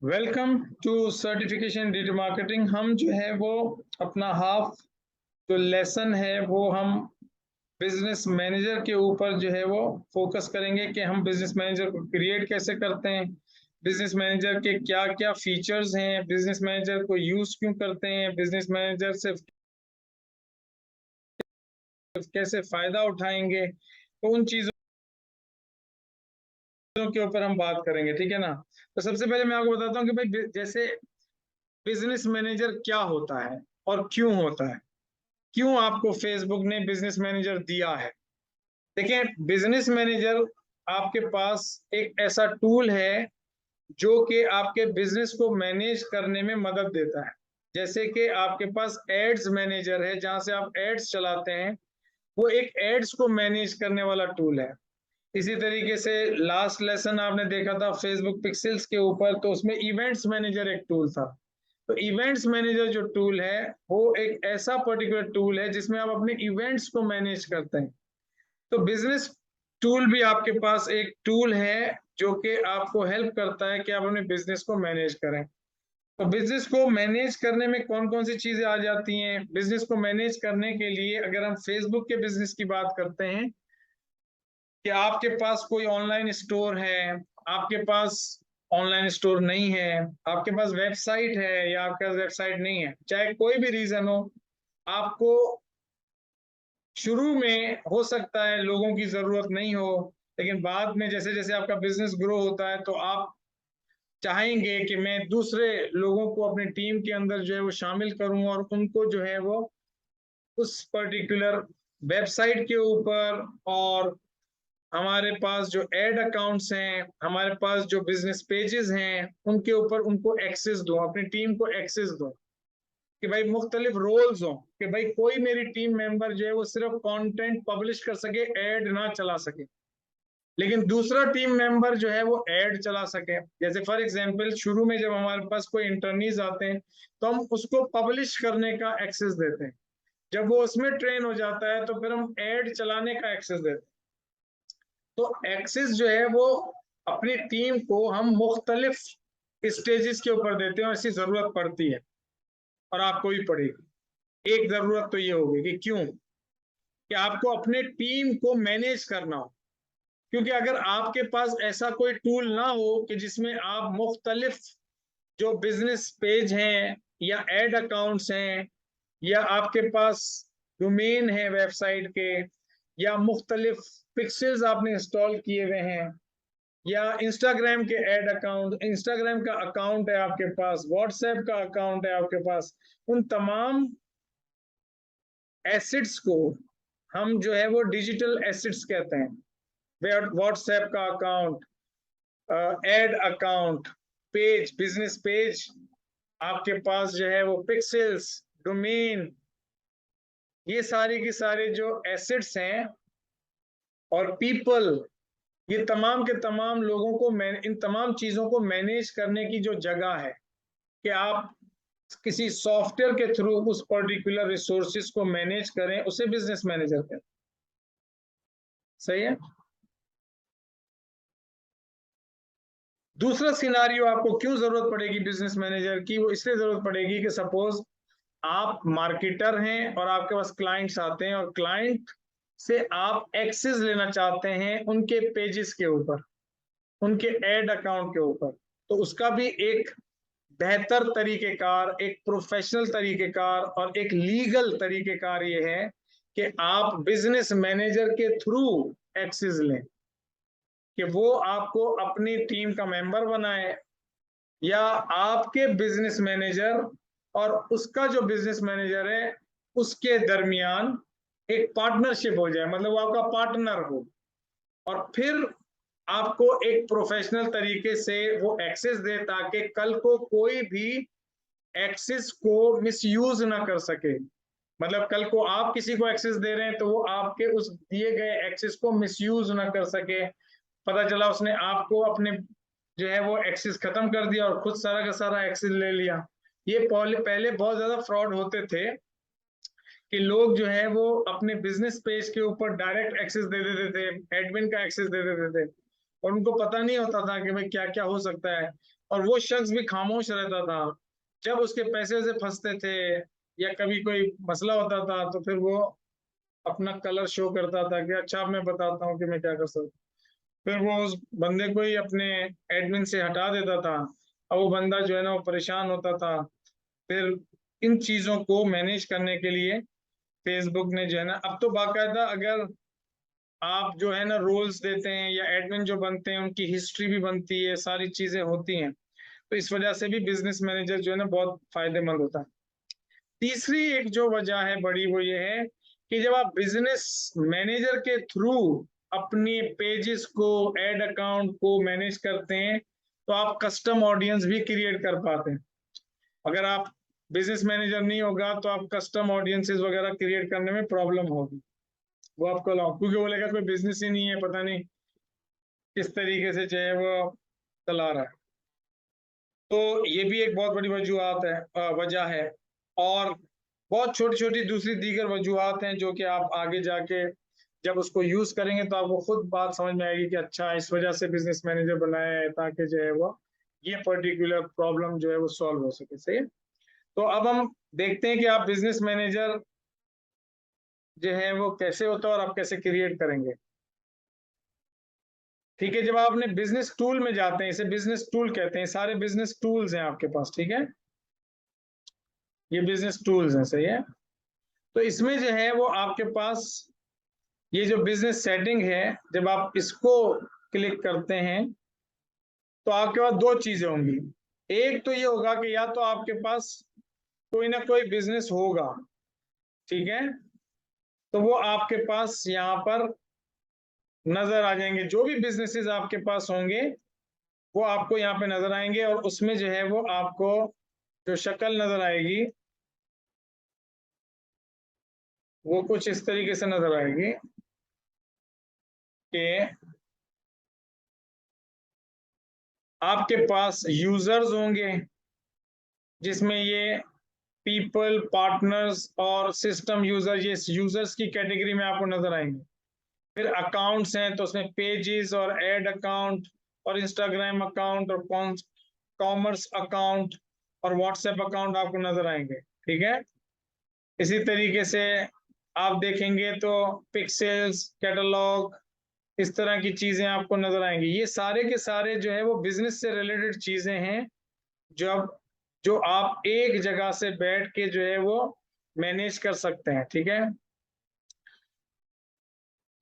Welcome to certification digital marketing. हम जो है वो अपना हाफ जो लेसन है वो हम बिजनेस मैनेजर के ऊपर जो है वो फोकस करेंगे कि हम बिजनेस मैनेजर को क्रिएट कैसे करते हैं, बिजनेस मैनेजर के क्या क्या फीचर्स हैं, बिजनेस मैनेजर को यूज क्यों करते हैं, बिजनेस मैनेजर से कैसे फायदा उठाएंगे। तो उन चीजों के ऊपर हम बात करेंगे, ठीक है ना। तो सबसे पहले मैं आपको बताता हूँ कि भाई जैसे बिजनेस मैनेजर क्या होता है और क्यों होता है, क्यों आपको फेसबुक ने बिजनेस मैनेजर दिया है। देखिए, बिजनेस मैनेजर आपके पास एक ऐसा टूल है जो कि आपके बिजनेस को मैनेज करने में मदद देता है। जैसे कि आपके पास एड्स मैनेजर है, जहां से आप एड्स चलाते हैं, वो एक एड्स को मैनेज करने वाला टूल है। इसी तरीके से लास्ट लेसन आपने देखा था फेसबुक पिक्सेल्स के ऊपर, तो उसमें इवेंट्स मैनेजर एक टूल था। तो इवेंट्स मैनेजर जो टूल है वो एक ऐसा पर्टिकुलर टूल है जिसमें आप अपने इवेंट्स को मैनेज करते हैं। तो बिजनेस टूल भी आपके पास एक टूल है जो कि आपको हेल्प करता है कि आप अपने बिजनेस को मैनेज करें। तो बिजनेस को मैनेज करने में कौन कौन सी चीजें आ जाती हैं। बिजनेस को मैनेज करने के लिए अगर हम फेसबुक के बिजनेस की बात करते हैं कि आपके पास कोई ऑनलाइन स्टोर है, आपके पास ऑनलाइन स्टोर नहीं है, आपके पास वेबसाइट है या आपके पास वेबसाइट नहीं है, चाहे कोई भी रीजन हो, आपको शुरू में हो सकता है लोगों की जरूरत नहीं हो, लेकिन बाद में जैसे जैसे आपका बिजनेस ग्रो होता है तो आप चाहेंगे कि मैं दूसरे लोगों को अपनी टीम के अंदर जो है वो शामिल करूं और उनको जो है वो उस पर्टिकुलर वेबसाइट के ऊपर और हमारे पास जो एड अकाउंट्स हैं, हमारे पास जो बिजनेस पेजेस हैं, उनके ऊपर उनको एक्सेस दो, अपनी टीम को एक्सेस दो कि भाई मुख्तलिफ रोल्स हो, कि भाई कोई मेरी टीम मेंबर जो है वो सिर्फ कंटेंट पब्लिश कर सके, एड ना चला सके, लेकिन दूसरा टीम मेंबर जो है वो एड चला सके। जैसे फॉर एग्जांपल शुरू में जब हमारे पास कोई इंटर्नीज आते हैं तो हम उसको पब्लिश करने का एक्सेस देते हैं। जब वो उसमें ट्रेन हो जाता है तो फिर हम एड चलाने का एक्सेस देते हैं। तो एक्सेस जो है वो अपनी टीम को हम मुख्तलिफ स्टेजेस के ऊपर देते हैं और ऐसी जरूरत पड़ती है और आपको भी पड़ेगी। एक जरूरत तो ये होगी कि क्यों, कि आपको अपने टीम को मैनेज करना हो। क्योंकि अगर आपके पास ऐसा कोई टूल ना हो कि जिसमें आप मुख्तलिफ जो बिजनेस पेज हैं या एड अकाउंट्स हैं या आपके पास डोमेन है वेबसाइट के या मुख्तलिफ पिक्सेल्स आपने इंस्टॉल किए हुए हैं या इंस्टाग्राम के एड अकाउंट, इंस्टाग्राम का अकाउंट है आपके पास, व्हाट्सएप का अकाउंट है आपके पास, उन तमाम एसेट्स को हम जो है वो डिजिटल एसेट्स कहते हैं। व्हाट्सएप का account, ad account, page, business page, आपके पास जो है वो पिक्सेल्स, डोमेन, ये सारी की सारे जो एसेट्स हैं और पीपल, ये तमाम के तमाम लोगों को इन तमाम चीजों को मैनेज करने की जो जगह है कि आप किसी सॉफ्टवेयर के थ्रू उस पर्टिकुलर रिसोर्सेज को मैनेज करें, उसे बिजनेस मैनेजर कहते हैं। सही है। दूसरा सिनारियो आपको क्यों जरूरत पड़ेगी बिजनेस मैनेजर की, वो इसलिए जरूरत पड़ेगी कि सपोज आप मार्केटर हैं और आपके पास क्लाइंट्स आते हैं और क्लाइंट से आप एक्सेस लेना चाहते हैं उनके पेजेस के ऊपर, उनके एड अकाउंट के ऊपर। तो उसका भी एक बेहतर तरीकेकार, एक प्रोफेशनल तरीकेकार और एक लीगल तरीकेकार ये है कि आप बिजनेस मैनेजर के थ्रू एक्सेस लें, कि वो आपको अपनी टीम का मेंबर बनाए या आपके बिजनेस मैनेजर और उसका जो बिजनेस मैनेजर है उसके दरमियान एक पार्टनरशिप हो जाए, मतलब वो आपका पार्टनर हो और फिर आपको एक प्रोफेशनल तरीके से वो एक्सेस दे ताकि कल को कोई भी एक्सेस को मिसयूज ना कर सके। मतलब कल को आप किसी को एक्सेस दे रहे हैं तो वो आपके उस दिए गए एक्सेस को मिसयूज ना कर सके। पता चला उसने आपको अपने जो है वो एक्सेस खत्म कर दिया और खुद सारा का सारा एक्सेस ले लिया। ये पहले बहुत ज्यादा फ्रॉड होते थे कि लोग जो है वो अपने बिजनेस पेज के ऊपर डायरेक्ट एक्सेस दे देते थे, एडमिन का एक्सेस दे देते थे। और उनको पता नहीं होता था कि भाई क्या क्या हो सकता है, और वो शख्स भी खामोश रहता था। जब उसके पैसे से फंसते थे या कभी कोई मसला होता था तो फिर वो अपना कलर शो करता था कि अच्छा अब मैं बताता हूँ कि मैं क्या कर सकता हूँ। फिर वो उस बंदे को ही अपने एडमिन से हटा देता था, और वो बंदा जो है ना वो परेशान होता था। फिर इन चीजों को मैनेज करने के लिए फेसबुक ने जो है ना, अब तो बाकायदा अगर आप जो है ना रोल्स देते हैं या एडमिन जो बनते हैं उनकी हिस्ट्री भी बनती है, सारी चीजें होती हैं। तो इस वजह से भी बिजनेस मैनेजर जो है ना बहुत फायदेमंद होता है। तीसरी एक जो वजह है बड़ी, वो ये है कि जब आप बिजनेस मैनेजर के थ्रू अपनी पेजेस को, एड अकाउंट को मैनेज करते हैं, तो आप कस्टम ऑडियंस भी क्रिएट कर पाते हैं। अगर आप बिजनेस मैनेजर नहीं होगा तो आप कस्टम ऑडियंसेस वगैरह क्रिएट करने में प्रॉब्लम होगी। वो आपको लाओ, क्योंकि बोलेगा कोई बिजनेस ही नहीं है, पता नहीं किस तरीके से जो है वो चला रहा है। तो ये भी एक बहुत बड़ी वजूहत है, वजह है। और बहुत छोटी छोटी दूसरी दीगर वजूहत हैं जो कि आप आगे जाके जब उसको यूज करेंगे तो आपको खुद बात समझ में आएगी कि अच्छा इस वजह से बिजनेस मैनेजर बनाया है, ताकि जो है वो ये पर्टिकुलर प्रॉब्लम जो है वो सॉल्व हो सके। सही है। तो अब हम देखते हैं कि आप बिजनेस मैनेजर जो है वो कैसे होता है और आप कैसे क्रिएट करेंगे। ठीक है, जब आप अपने बिजनेस टूल में जाते हैं, इसे बिजनेस टूल कहते हैं, सारे बिजनेस टूल्स हैं आपके पास। ठीक है, ये बिजनेस टूल्स हैं। सही है। तो इसमें जो है वो आपके पास ये जो बिजनेस सेटिंग है, जब आप इसको क्लिक करते हैं तो आपके पास दो चीजें होंगी। एक तो ये होगा कि या तो आपके पास कोई ना कोई बिजनेस होगा, ठीक है, तो वो आपके पास यहाँ पर नजर आ जाएंगे। जो भी बिजनेसेस आपके पास होंगे वो आपको यहाँ पे नजर आएंगे, और उसमें जो है वो आपको जो शक्ल नजर आएगी वो कुछ इस तरीके से नजर आएगी कि आपके पास यूजर्स होंगे, जिसमें ये पीपल, पार्टनर्स और सिस्टम यूजर, ये यूजर्स की कैटेगरी में आपको नजर आएंगे। फिर अकाउंट्स हैं तो उसमें पेजेस और एड अकाउंट और इंस्टाग्राम अकाउंट और कॉमर्स अकाउंट और व्हाट्सएप अकाउंट आपको नजर आएंगे। ठीक है। इसी तरीके से आप देखेंगे तो पिक्सेल्स, कैटलॉग, इस तरह की चीजें आपको नजर आएंगी। ये सारे के सारे जो है वो बिजनेस से रिलेटेड चीजें हैं, जब जो आप एक जगह से बैठ के जो है वो मैनेज कर सकते हैं। ठीक है।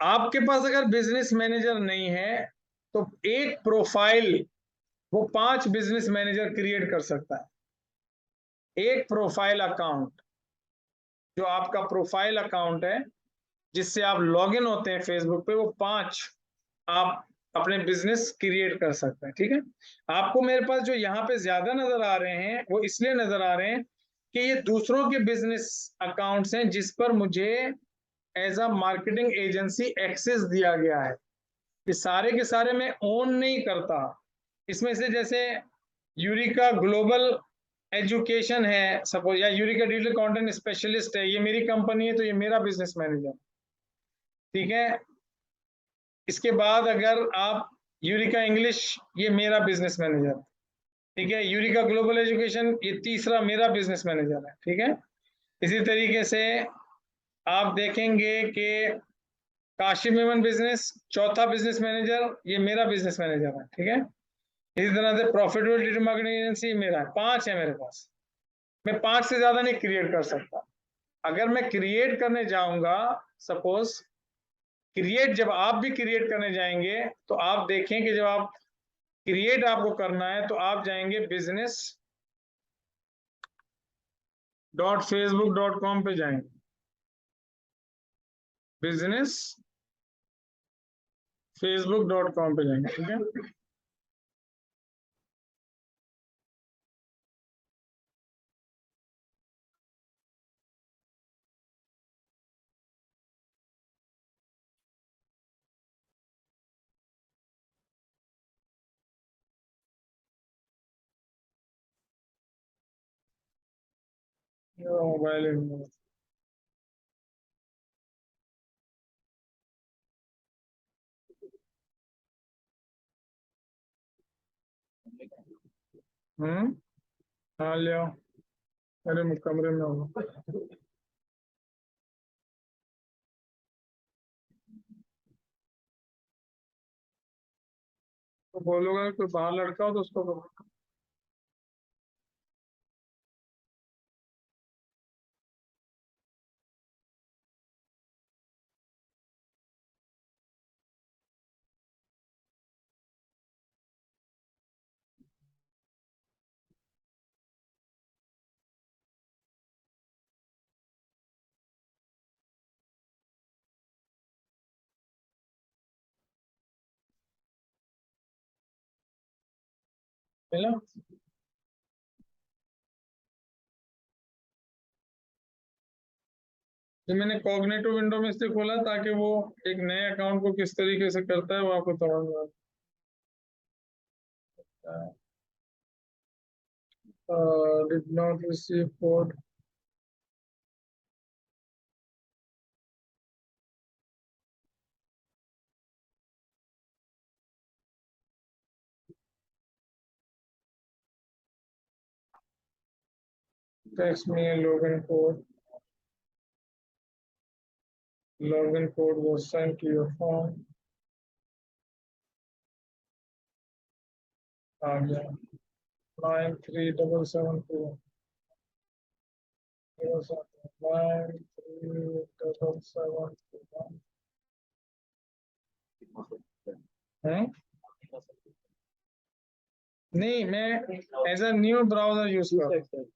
आपके पास अगर बिजनेस मैनेजर नहीं है तो एक प्रोफाइल वो 5 बिजनेस मैनेजर क्रिएट कर सकता है। एक प्रोफाइल अकाउंट, जो आपका प्रोफाइल अकाउंट है जिससे आप लॉगिन होते हैं फेसबुक पे, वो 5 आप अपने बिजनेस क्रिएट कर सकते हैं। ठीक है। आपको मेरे पास जो यहाँ पे ज्यादा नजर आ रहे हैं वो इसलिए नजर आ रहे हैं कि ये दूसरों के बिजनेस अकाउंट्स हैं जिस पर मुझे as a marketing agency access दिया गया है। ये सारे के सारे मैं ओन नहीं करता। इसमें से जैसे यूरिका ग्लोबल एजुकेशन है सपोज, या यूरिका डिजिटल कंटेंट स्पेशलिस्ट है, ये मेरी कंपनी है तो ये मेरा बिजनेस मैनेजर। ठीक है। इसके बाद अगर आप यूरिका इंग्लिश, ये मेरा बिजनेस मैनेजर। ठीक है। यूरिका ग्लोबल एजुकेशन, ये तीसरा मेरा बिजनेस मैनेजर है। ठीक है। इसी तरीके से आप देखेंगे कि काशिफ मेमन बिजनेस, चौथा बिजनेस मैनेजर, ये मेरा बिजनेस मैनेजर है। ठीक है। इसी तरह से प्रॉफिटेबल डिजिटल मार्केटिंग एजेंसी मेरा है। 5 है मेरे पास। मैं 5 से ज्यादा नहीं क्रिएट कर सकता। अगर मैं क्रिएट करने जाऊंगा, सपोज क्रिएट, जब आप भी क्रिएट करने जाएंगे तो आप देखें कि जब आप क्रिएट आपको करना है तो आप जाएंगे business.facebook.com पे जाएंगे। businessfacebook.com पे जाएंगे। ठीक है। मोबाइल हाँ ले आओ, मेरे कमरे में हो। तो बोलोगे कोई बाहर लड़का हो तो उसको बोलो। मिला? जो मैंने कॉग्निटिव विंडो में से खोला ताकि वो एक नए अकाउंट को किस तरीके से करता है वो आपको समझ में आता है। Did not receive code. Text me a login code. Login code was sent to your phone. आ गया 93772 93772 है। नहीं, मैं as a new browser use कर रहा हूँ।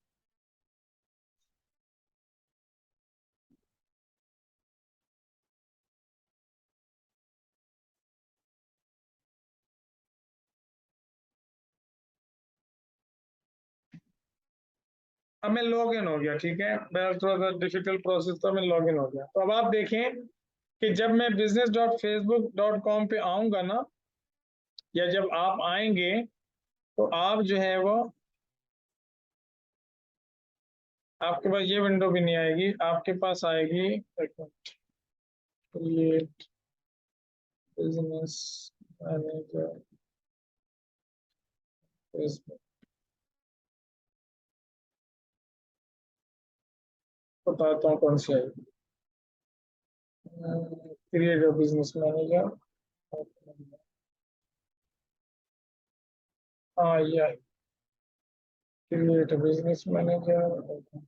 अब मैं लॉग इन हो गया, ठीक है। मेरा थोड़ा सा डिफिकल्ट प्रोसेस था, मैं लॉग इन हो गया। तो अब आप देखें कि जब मैं business.facebook.com पे आऊंगा ना, या जब आप आएंगे तो आप जो है वो, आपके पास ये विंडो भी नहीं आएगी, आपके पास आएगी क्रिएट बिजनेस मैनेजर फेसबुक। बताता हूँ कौन सी आएगी। क्रिएट बिजनेस मैनेजर, हाँ ये क्रिएट बिजनेस मैनेजर।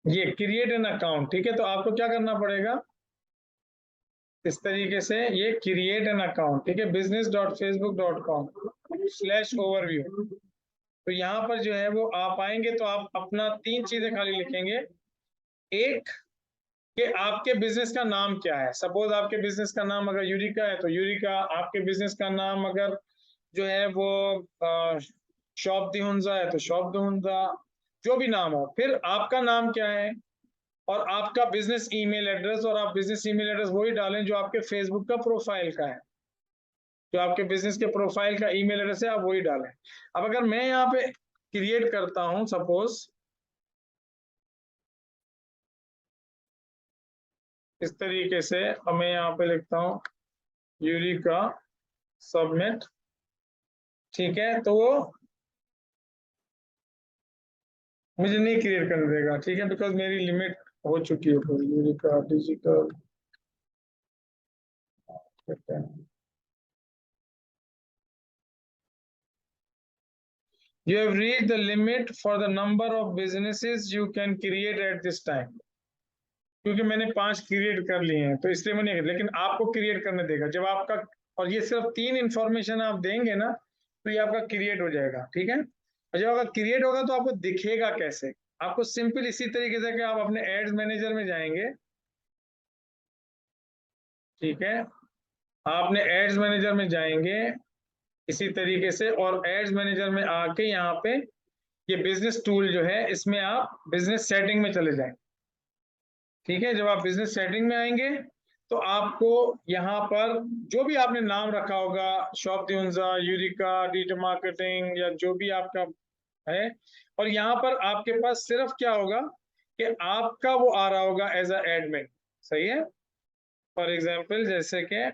ये क्रिएट एन अकाउंट, ठीक है। तो आपको क्या करना पड़ेगा, इस तरीके से ये क्रिएट एन अकाउंट, ठीक है, business.facebook.com/overview। तो यहाँ पर जो है वो आप आएंगे तो आप अपना 3 चीजें खाली लिखेंगे। एक, कि आपके बिजनेस का नाम क्या है। सपोज आपके बिजनेस का नाम अगर यूरिका है तो यूरिका, आपके बिजनेस का नाम अगर जो है वो शॉप दी हुंजा है तो शॉप दी हुंजा, जो भी नाम हो। फिर आपका नाम क्या है और आपका बिजनेस ईमेल एड्रेस, और आप बिजनेस ईमेल एड्रेस वही डालें जो आपके फेसबुक का प्रोफाइल का है, जो आपके बिजनेस के प्रोफाइल का ईमेल एड्रेस है, आप वही डालें। अब अगर मैं यहाँ पे क्रिएट करता हूं, सपोज इस तरीके से, और मैं यहाँ पे लिखता हूँ यूरिका सबमिट, ठीक है, तो वो मुझे नहीं क्रिएट करने देगा, ठीक है, बिकॉज मेरी लिमिट हो चुकी है पूरी। Eureka digital, you have reached the limit for the number of businesses you can create at this time। क्योंकि मैंने 5 क्रिएट कर लिए हैं तो इसलिए मैंने, लेकिन आपको क्रिएट करने देगा जब आपका, और ये सिर्फ 3 इंफॉर्मेशन आप देंगे ना तो ये आपका क्रिएट हो जाएगा, ठीक है। और जब आपका क्रिएट होगा तो आपको दिखेगा कैसे, आपको सिंपल इसी तरीके से कि आप अपने एड्स मैनेजर में जाएंगे, ठीक है, आपने एड्स मैनेजर में जाएंगे इसी तरीके से, और एड्स मैनेजर में आके यहाँ पे ये बिजनेस टूल जो है इसमें आप बिजनेस सेटिंग में चले जाएंगे, ठीक है। जब आप बिजनेस सेटिंग में आएंगे तो आपको यहाँ पर जो भी आपने नाम रखा होगा, शॉप दी यूरिका, डिजिटल मार्केटिंग, या जो भी आपका है, और यहाँ पर आपके पास सिर्फ क्या होगा कि आपका वो आ रहा होगा एज अ एडमिन, सही है। फॉर एग्जाम्पल जैसे कि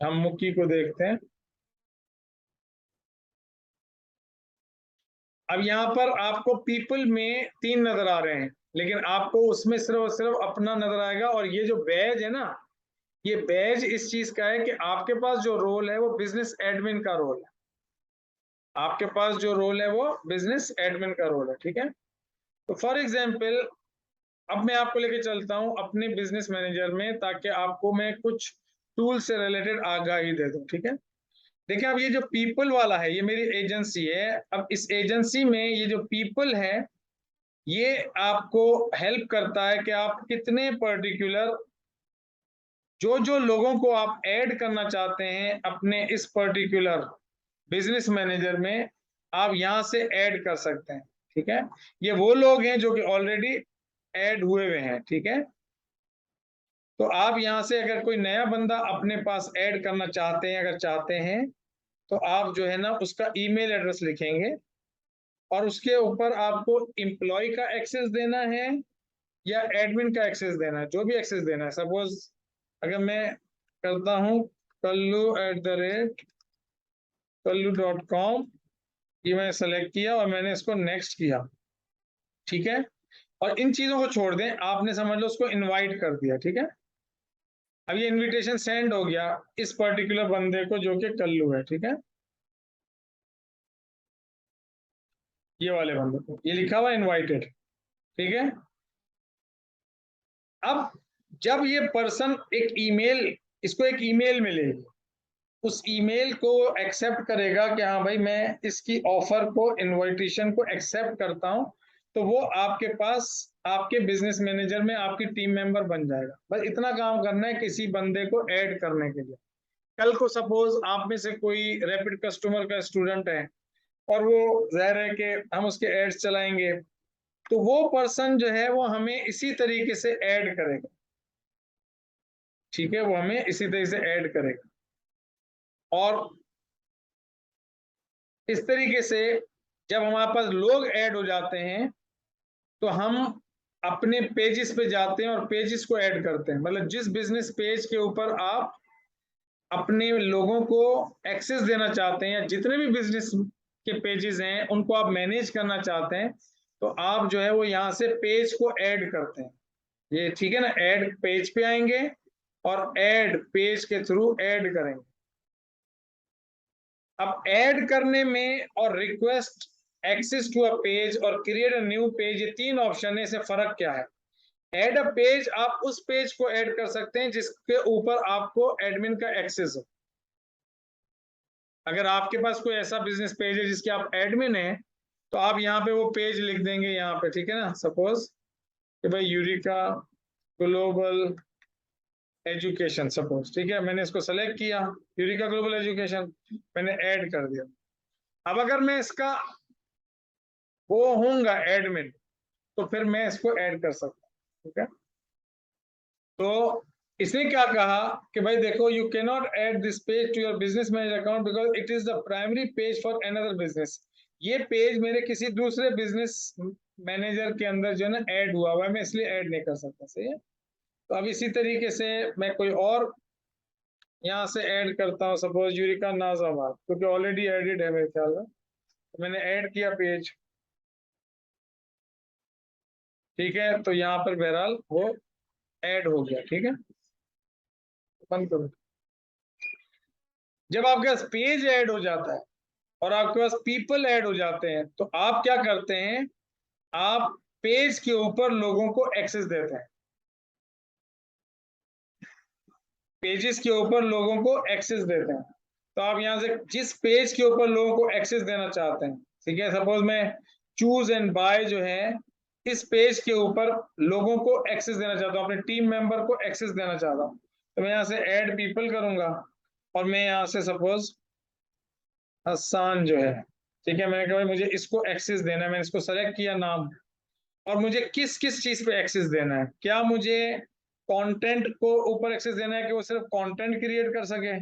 हम मुक्की को देखते हैं, अब यहाँ पर आपको पीपल में 3 नजर आ रहे हैं, लेकिन आपको उसमें सिर्फ और सिर्फ अपना नजर आएगा। और ये जो बैज है ना, ये बैज इस चीज का है कि आपके पास जो रोल है वो बिजनेस एडमिन का रोल है। आपके पास जो रोल है वो बिजनेस एडमिन का रोल है, ठीक है। तो फॉर एग्जाम्पल अब मैं आपको लेके चलता हूं अपने बिजनेस मैनेजर में, ताकि आपको मैं कुछ टूल से रिलेटेड आगाही दे दूं, ठीक है। देखिए अब ये जो पीपल वाला है, ये मेरी एजेंसी है। अब इस एजेंसी में ये जो पीपल है, ये आपको हेल्प करता है कि आप कितने पर्टिकुलर जो जो लोगों को आप ऐड करना चाहते हैं अपने इस पर्टिकुलर बिजनेस मैनेजर में, आप यहां से ऐड कर सकते हैं, ठीक है। ये वो लोग हैं जो कि ऑलरेडी ऐड हुए हुए हैं, ठीक है। तो आप यहां से अगर कोई नया बंदा अपने पास ऐड करना चाहते हैं, अगर चाहते हैं, तो आप जो है ना उसका ईमेल एड्रेस लिखेंगे और उसके ऊपर आपको एम्प्लॉय का एक्सेस देना है या एडमिन का एक्सेस देना है, जो भी एक्सेस देना है। सपोज अगर मैं करता हूं kallu@kallu.com, ये मैंने सेलेक्ट किया और मैंने इसको नेक्स्ट किया, ठीक है। और इन चीजों को छोड़ दें, आपने समझ लो उसको इनवाइट कर दिया, ठीक है। अब ये इनविटेशन सेंड हो गया इस पर्टिकुलर बंदे को जो कि कल्लू है, ठीक है। ये वाले बंदे को ये लिखा हुआ इनवाइटेड, ठीक है। अब जब ये पर्सन एक ईमेल, इसको एक ईमेल मिलेगी, उस ईमेल को एक्सेप्ट करेगा कि हाँ भाई मैं इसकी ऑफर को, इनविटेशन को एक्सेप्ट करता हूं, तो वो आपके पास आपके बिजनेस मैनेजर में आपकी टीम मेंबर बन जाएगा। बस इतना काम करना है किसी बंदे को ऐड करने के लिए। कल को सपोज आप में से कोई रैपिड कस्टमर का स्टूडेंट है और वो जाहिर है कि हम उसके एड्स चलाएंगे, तो वो पर्सन जो है वो हमें इसी तरीके से ऐड करेगा, ठीक है। वो हमें इसी तरीके से ऐड करेगा और इस तरीके से जब हमारे पास लोग ऐड हो जाते हैं तो हम अपने पेजेस पे जाते हैं और पेजेस को ऐड करते हैं। मतलब जिस बिजनेस पेज के ऊपर आप अपने लोगों को एक्सेस देना चाहते हैं या जितने भी बिजनेस के पेजेस हैं उनको आप मैनेज करना चाहते हैं, तो आप जो है वो यहाँ से पेज को ऐड करते हैं। ये ठीक है ना, ऐड पेज पे आएंगे और ऐड पेज के थ्रू ऐड करेंगे। अब ऐड करने में और request access to a page और क्रिएट अ न्यू पेज, ये 3 ऑप्शन है, इससे फर्क क्या है। ऐड अ पेज, आप उस पेज को ऐड कर सकते हैं जिसके ऊपर आपको एडमिन का एक्सेस हो। अगर आपके पास कोई ऐसा बिजनेस पेज है जिसके आप एडमिन हैं, तो आप यहाँ पे वो पेज लिख देंगे यहाँ पे, ठीक है ना। सपोज कि भाई यूरिका ग्लोबल एजुकेशन, सपोज, ठीक है। मैंने इसको सेलेक्ट किया, यूरिका ग्लोबल एजुकेशन, मैंने ऐड कर दिया। अब अगर मैं इसका वो होऊंगा एडमिन, तो फिर मैं इसको ऐड कर सकता हूँ, ठीक है। तो इसने क्या कहा कि भाई देखो, you can not add this page to your business manager account because it is the primary page for another business. ये पेज मेरे किसी दूसरे बिजनेस मैनेजर के अंदर जो है ना ऐड हुआ हुआ है, मैं इसलिए ऐड नहीं कर सकता, सही है। तो अब इसी तरीके से मैं कोई और यहाँ से ऐड करता हूँ, सपोज यूरिका नाजाबाद, क्योंकि ऑलरेडी एडिड है मेरे ख्याल में, तो मैंने ऐड किया पेज, ठीक है। तो यहाँ पर बहरहाल वो ऐड हो गया, ठीक है। बंद करो। जब आपके पास पेज ऐड हो जाता है और आपके पास पीपल ऐड हो जाते हैं, तो आप क्या करते हैं, आप पेज के ऊपर लोगों को एक्सेस देते हैं। पेजेस के ऊपर लोगों को एक्सेस देते हैं। तो आप यहां से जिस पेज के ऊपर लोगों को एक्सेस देना चाहते हैं, ठीक है। सपोज मैं चूज एंड बाय जो है, इस पेज के ऊपर लोगों को एक्सेस देना चाहता हूँ, अपने टीम मेंबर को एक्सेस देना चाहता हूँ, तो मैं यहाँ से ऐड पीपल करूंगा और मैं यहाँ से सपोज हसान जो है, ठीक है, मैंने कहा भाई मुझे इसको एक्सेस देना है, मैंने इसको सेलेक्ट किया नाम। और मुझे किस किस चीज पे एक्सेस देना है, क्या मुझे कंटेंट को ऊपर एक्सेस देना है कि वो सिर्फ कंटेंट क्रिएट कर सके,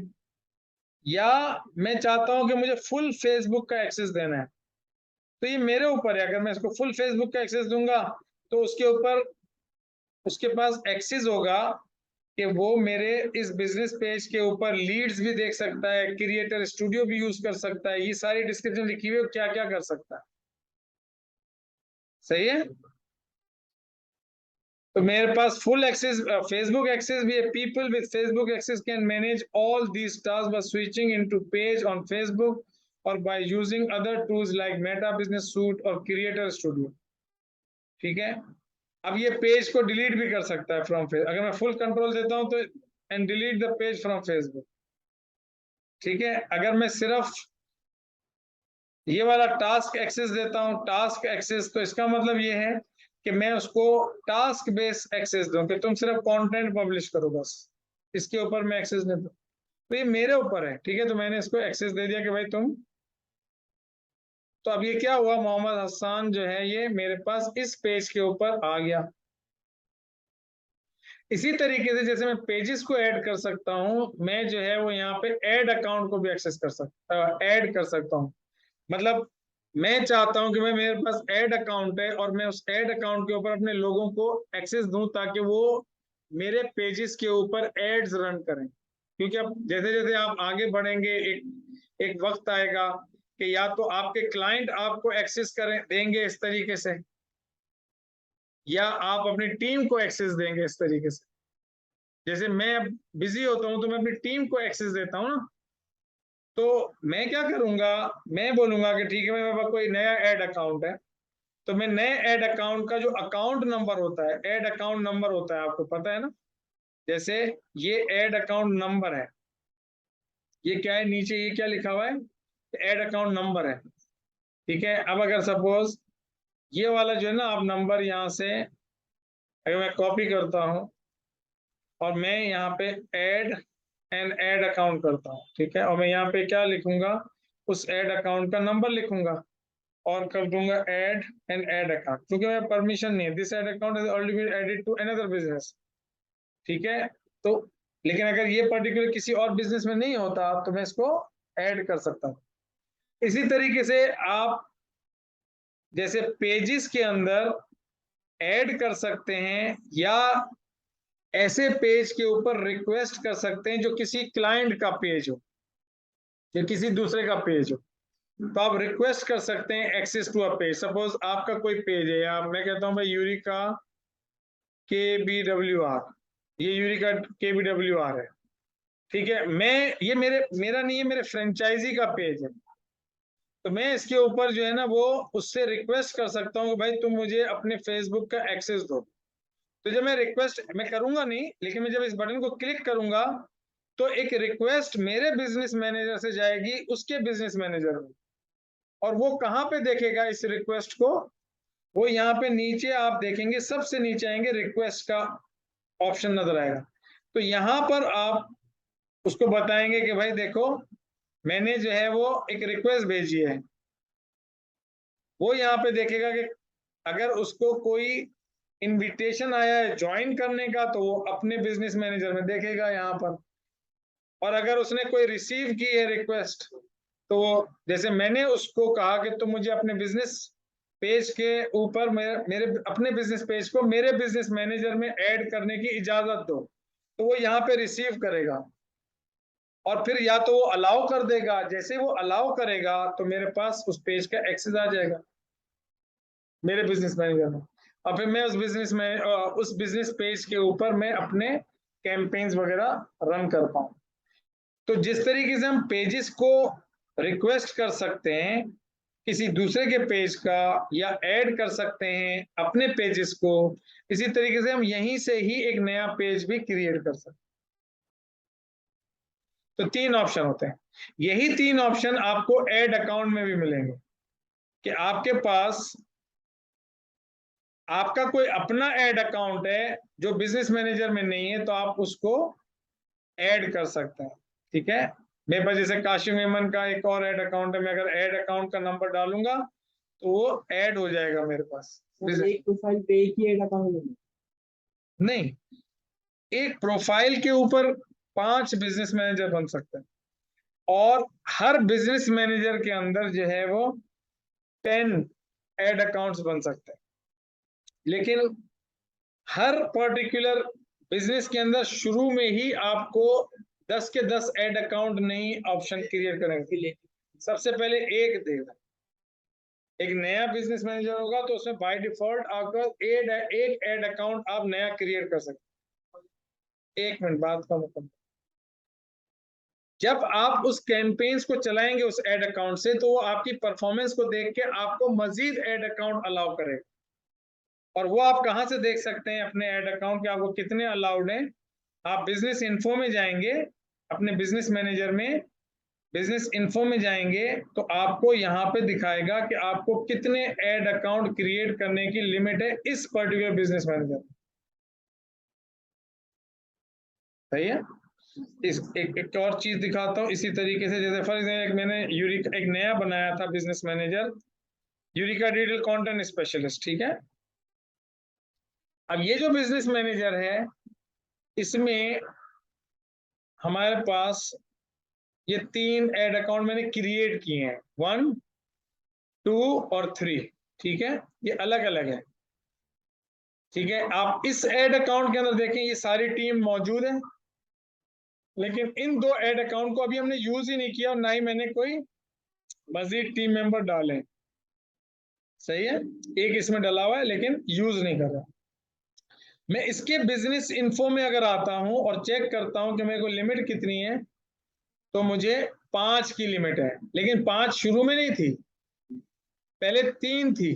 या मैं चाहता हूं कि मुझे फुल फेसबुक का एक्सेस देना है, तो ये मेरे ऊपर है। अगर मैं इसको फुल फेसबुक का एक्सेस दूंगा तो उसके ऊपर उसके पास एक्सेस होगा कि वो मेरे इस बिजनेस पेज के ऊपर लीड्स भी देख सकता है, क्रिएटर स्टूडियो भी यूज कर सकता है, ये सारी डिस्क्रिप्शन लिखी हुई है क्या क्या कर सकता है। सही है। तो मेरे पास फुल एक्सेस फेसबुक एक्सेस भी है। People with Facebook access can manage all these task by switching into page on Facebook और by using other tools like Meta business suite और क्रिएटर स्टूडियो। ठीक है। अब ये पेज को डिलीट भी कर सकता है फ्रॉम फेस। अगर मैं फुल कंट्रोल देता हूं तो and delete the page from Facebook. ठीक है। अगर मैं सिर्फ ये वाला टास्क एक्सेस देता हूं, टास्क एक्सेस, तो इसका मतलब ये है कि मैं उसको टास्क बेस एक्सेस दूं कि तुम सिर्फ कंटेंट पब्लिश करो बस, इसके ऊपर मैं एक्सेस नहीं दूं। तो ये मेरे ऊपर है। ठीक है। तो मैंने इसको एक्सेस दे दिया कि भाई तुम। तो अब ये क्या हुआ, मोहम्मद हसन जो है ये मेरे पास इस पेज के ऊपर आ गया। इसी तरीके से जैसे मैं पेजेस को ऐड कर सकता हूं, मैं जो है वो यहाँ पे ऐड अकाउंट को भी एक्सेस कर सकता ऐड कर सकता हूँ। मतलब मैं चाहता हूं कि मैं मेरे पास ऐड अकाउंट है और मैं उस ऐड अकाउंट के ऊपर अपने लोगों को एक्सेस दूं ताकि वो मेरे पेजेस के ऊपर एड्स रन करें। क्योंकि अब जैसे जैसे आप आगे बढ़ेंगे एक एक वक्त आएगा कि या तो आपके क्लाइंट आपको एक्सेस करें देंगे इस तरीके से, या आप अपनी टीम को एक्सेस देंगे इस तरीके से। जैसे मैं बिजी होता हूं तो मैं अपनी टीम को एक्सेस देता हूं ना। तो मैं क्या करूंगा, मैं बोलूंगा कि ठीक है मेरे पास कोई नया ऐड अकाउंट है, तो मैं नए ऐड अकाउंट का जो अकाउंट नंबर होता है, ऐड अकाउंट नंबर होता है, आपको पता है ना। जैसे ये ऐड अकाउंट नंबर है, ये क्या है नीचे ये क्या लिखा हुआ है, ऐड अकाउंट नंबर है। ठीक है। अब अगर सपोज ये वाला जो है ना, आप नंबर यहाँ से अगर मैं कॉपी करता हूँ और मैं यहाँ पे ऐड एंड ऐड अकाउंट करता हूँ, ठीक है, और मैं यहाँ पे क्या लिखूंगा, उस ऐड अकाउंट का नंबर लिखूंगा और कर दूंगा ऐड एंड ऐड अकाउंट, क्योंकि मैं परमिशन नहीं है, this ad account is already been added to another business. ठीक है। तो लेकिन अगर ये पर्टिकुलर किसी और बिजनेस में नहीं होता तो मैं इसको ऐड कर सकता हूँ। इसी तरीके से आप जैसे पेजेस के अंदर ऐड कर सकते हैं या ऐसे पेज के ऊपर रिक्वेस्ट कर सकते हैं जो किसी क्लाइंट का पेज हो या किसी दूसरे का पेज हो। तो आप रिक्वेस्ट कर सकते हैं access to a page. Suppose आपका कोई पेज है, या मैं कहता हूं भाई यूरिका KBWR, ये यूरिका KBWR है। ठीक है। मैं ये मेरा नहीं है, मेरे फ्रेंचाइजी का पेज है। तो मैं इसके ऊपर जो है ना वो उससे रिक्वेस्ट कर सकता हूँ कि भाई तुम मुझे अपने फेसबुक का एक्सेस दो। तो जब मैं रिक्वेस्ट मैं करूंगा नहीं, लेकिन मैं जब इस बटन को क्लिक करूंगा तो एक रिक्वेस्ट मेरे बिजनेस मैनेजर से जाएगी उसके बिजनेस मैनेजर में। और वो कहाँ पे देखेगा इस रिक्वेस्ट को, वो यहाँ पे नीचे आप देखेंगे, सबसे नीचे आएंगे रिक्वेस्ट का ऑप्शन नजर आएगा। तो यहाँ पर आप उसको बताएंगे कि भाई देखो मैंने जो है वो एक रिक्वेस्ट भेजी है। वो यहाँ पे देखेगा कि अगर उसको कोई इनविटेशन आया है ज्वाइन करने का तो वो अपने बिजनेस मैनेजर में देखेगा यहाँ पर। और अगर उसने कोई रिसीव की है रिक्वेस्ट तो वो, जैसे मैंने उसको कहा कि तुम मुझे अपने बिजनेस पेज के ऊपर मेरे अपने बिजनेस पेज को मेरे बिजनेस मैनेजर में ऐड करने की इजाजत दो, तो वो यहाँ पे रिसीव करेगा और फिर या तो वो अलाउ कर देगा। जैसे वो अलाउ करेगा तो मेरे पास उस पेज का एक्सेस आ जाएगा मेरे बिजनेस मैनेजर में, और फिर मैं उस बिजनेस पेज के ऊपर मैं अपने कैंपेन्स वगैरह रन कर पाऊँ। तो जिस तरीके से हम पेजेस को रिक्वेस्ट कर सकते हैं किसी दूसरे के पेज का या ऐड कर सकते हैं अपने पेजेस को, इसी तरीके से हम यहीं से ही एक नया पेज भी क्रिएट कर सकते हैं। तो 3 ऑप्शन होते हैं। यही 3 ऑप्शन आपको ऐड अकाउंट में भी मिलेंगे कि आपके पास आपका कोई अपना ऐड अकाउंट है जो बिजनेस मैनेजर में नहीं है तो आप उसको ऐड कर सकते हैं। ठीक है। मेरे पास जैसे काशिम मेमन का एक और ऐड अकाउंट है, मैं अगर ऐड अकाउंट का नंबर डालूंगा तो वो ऐड हो जाएगा मेरे पास। एक प्रोफाइल पे एक ही ऐड अकाउंट नहीं, एक प्रोफाइल के ऊपर 5 बिजनेस मैनेजर बन सकते हैं और हर बिजनेस मैनेजर के अंदर जो है वो 10 एड अकाउंट्स बन सकते हैं, लेकिन हर पर्टिकुलर बिजनेस के अंदर शुरू में ही आपको 10 के 10 एड अकाउंट नहीं ऑप्शन क्रिएट करेंगे। सबसे पहले एक देगा, एक नया बिजनेस मैनेजर होगा तो उसमें बाय डिफॉल्ट आपका एक एड अकाउंट आप नया क्रिएट कर सकते। एक मिनट बात का मतलब, जब आप उस कैंपेन्स को चलाएंगे उस एड अकाउंट से, तो वो आपकी परफॉर्मेंस को देख के आपको मजीद एड अकाउंट अलाउ करेगा। और वो आप कहां से देख सकते हैं अपने एड अकाउंट के आपको कितने अलाउड हैं? आप बिजनेस इन्फो में जाएंगे, अपने बिजनेस मैनेजर में बिजनेस इन्फो में जाएंगे तो आपको यहाँ पे दिखाएगा कि आपको कितने एड अकाउंट क्रिएट करने की लिमिट है इस पर्टिकुलर बिजनेस मैनेजर। सही है। एक और चीज दिखाता हूँ इसी तरीके से, जैसे फॉर एग्जाम्पल मैंने यूरिका एक नया बनाया था business manager, Eureka digital content specialist, ठीक है। अब ये जो बिजनेस मैनेजर है इसमें हमारे पास ये 3 एड अकाउंट मैंने क्रिएट किए हैं, 1, 2 और 3, ठीक है। ये अलग अलग है, ठीक है। आप इस एड अकाउंट के अंदर देखें ये सारी टीम मौजूद है, लेकिन इन 2 एड अकाउंट को अभी हमने यूज ही नहीं किया और ना ही मैंने कोई मजीद टीम मेंबर डाले। सही है, एक इसमें डला हुआ है लेकिन यूज नहीं कर रहा। मैं इसके बिजनेस इन्फो में अगर आता हूं और चेक करता हूं कि मेरे को लिमिट कितनी है, तो मुझे 5 की लिमिट है, लेकिन 5 शुरू में नहीं थी, पहले 3 थी।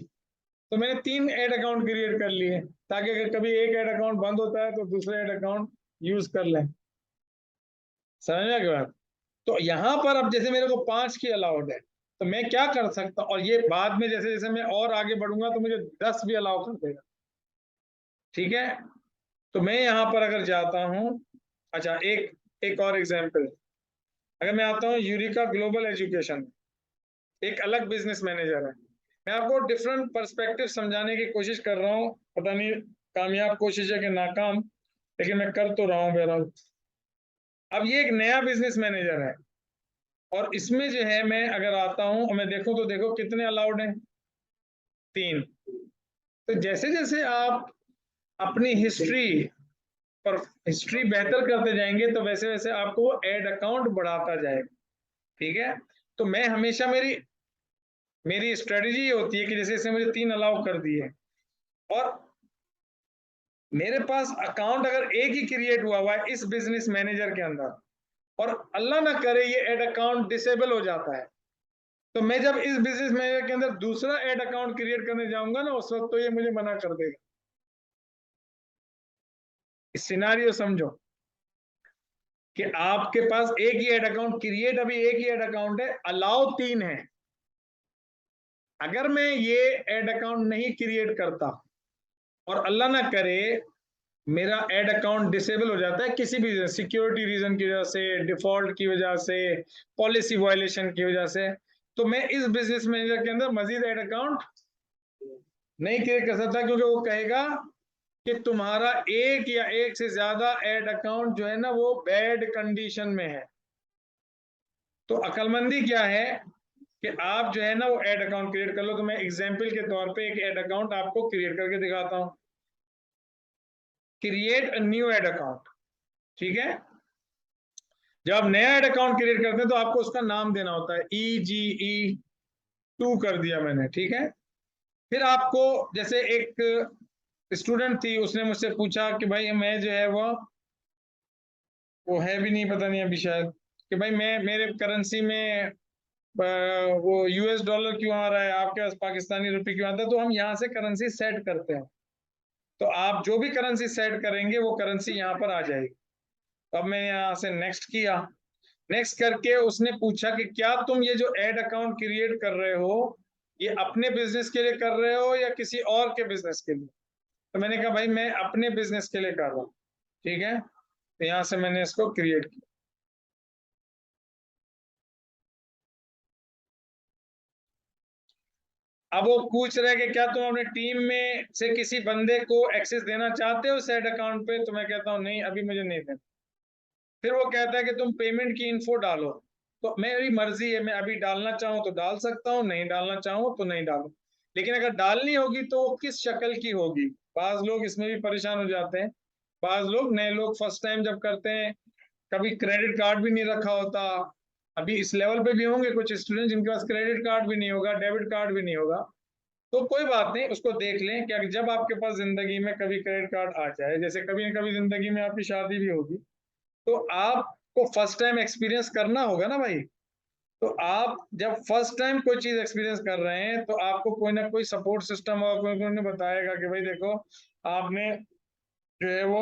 तो मैंने 3 एड अकाउंट क्रिएट कर लिए ताकि अगर कभी एक एड अकाउंट बंद होता है तो दूसरा एड अकाउंट यूज कर लें। समझ के बाद, तो यहां पर अब जैसे मेरे को 5 की अलाउड है तो मैं क्या कर सकता हूं, और ये बाद में जैसे जैसे मैं और आगे बढ़ूंगा तो मुझे 10 भी अलाउ कर देगा, ठीक है। तो मैं यहां पर अगर जाता हूं, अच्छा एक और एग्जांपल, अगर मैं आता हूं यूरिका ग्लोबल एजुकेशन, एक अलग बिजनेस मैनेजर है। मैं आपको डिफरेंट पर्सपेक्टिव समझाने की कोशिश कर रहा हूँ, पता नहीं कामयाब कोशिश है कि नाकाम, लेकिन मैं कर तो रहा हूँ बहरहाल। अब ये एक नया बिजनेस मैनेजर है और इसमें जो है मैं अगर आता हूं और मैं देखूं तो देखो कितने अलाउड हैं, 3। तो जैसे जैसे आप अपनी हिस्ट्री बेहतर करते जाएंगे तो वैसे वैसे आपको एड अकाउंट बढ़ाता जाएगा, ठीक है। तो मैं हमेशा मेरी स्ट्रेटेजी ये होती है कि जैसे जैसे मुझे 3 अलाउ कर दिए और मेरे पास अकाउंट अगर एक ही क्रिएट हुआ है इस बिजनेस मैनेजर के अंदर, और अल्लाह ना करे ये एड अकाउंट डिसेबल हो जाता है, तो मैं जब इस बिजनेस मैनेजर के अंदर दूसरा एड अकाउंट क्रिएट करने जाऊंगा ना उस वक्त तो ये मुझे मना कर देगा। सिनारियो समझो कि आपके पास एक ही एड अकाउंट क्रिएट, अभी एक ही एड अकाउंट है, अलाउ 3 है। अगर मैं ये एड अकाउंट नहीं क्रिएट करता और अल्लाह ना करे मेरा एड अकाउंट डिसेबल हो जाता है किसी भी सिक्योरिटी रीजन की वजह से, डिफॉल्ट की वजह से, पॉलिसी वायलेशन की वजह से, तो मैं इस बिजनेस मैनेजर के अंदर मजीद एड अकाउंट नहीं क्रिएट कर सकता, क्योंकि वो कहेगा कि तुम्हारा एक या एक से ज्यादा एड अकाउंट जो है ना वो बैड कंडीशन में है। तो अक्लमंदी क्या है कि आप जो है ना वो एड अकाउंट क्रिएट कर लो। तो मैं एग्जांपल के तौर पे एक एड अकाउंट आपको क्रिएट करके दिखाता हूं, create a new ad account, ठीक है। जब आप नया एड अकाउंट क्रिएट करते हैं तो आपको उसका नाम देना होता है, EGE2 कर दिया मैंने, ठीक है। फिर आपको जैसे एक स्टूडेंट थी उसने मुझसे पूछा कि भाई मैं जो है वो है भी नहीं, पता नहीं अभी शायद, कि भाई मैं मेरे करेंसी में वो US डॉलर क्यों आ रहा है, आपके पास पाकिस्तानी रुपए क्यों आता है। तो हम यहाँ से करेंसी सेट करते हैं, तो आप जो भी करेंसी सेट करेंगे वो करेंसी यहाँ पर आ जाएगी। तो अब मैं यहाँ से नेक्स्ट किया, नेक्स्ट करके उसने पूछा कि क्या तुम ये जो एड अकाउंट क्रिएट कर रहे हो ये अपने बिजनेस के लिए कर रहे हो या किसी और के बिजनेस के लिए। तो मैंने कहा भाई मैं अपने बिजनेस के लिए कर रहा हूँ, ठीक है। तो यहाँ से मैंने इसको क्रिएट किया। अब वो पूछ रहे कि क्या तुम अपने टीम में से किसी बंदे को एक्सेस देना चाहते हो सेट अकाउंट पे। तो मैं कहता हूँ नहीं, अभी मुझे नहीं देना। फिर वो कहता है कि तुम पेमेंट की इन्फो डालो। तो मेरी मर्जी है, मैं अभी डालना चाहूँ तो डाल सकता हूँ, नहीं डालना चाहूँ तो नहीं डालूं। लेकिन अगर डालनी होगी तो वो किस शक्ल की होगी, बाज लोग इसमें भी परेशान हो जाते हैं। बाज लोग, नए लोग फर्स्ट टाइम जब करते हैं, कभी क्रेडिट कार्ड भी नहीं रखा होता। अभी इस लेवल पे भी होंगे कुछ स्टूडेंट जिनके पास क्रेडिट कार्ड भी नहीं होगा, डेबिट कार्ड भी नहीं होगा। तो कोई बात नहीं, उसको देख लें कि जब आपके पास जिंदगी में कभी क्रेडिट कार्ड आ जाए, जैसे कभी न कभी जिंदगी में आपकी शादी भी होगी, तो आपको फर्स्ट टाइम एक्सपीरियंस करना होगा ना भाई। तो आप जब फर्स्ट टाइम कोई चीज एक्सपीरियंस कर रहे हैं तो आपको कोई ना कोई सपोर्ट सिस्टम होगा, कोई कोई बताएगा कि भाई देखो आपने जो है वो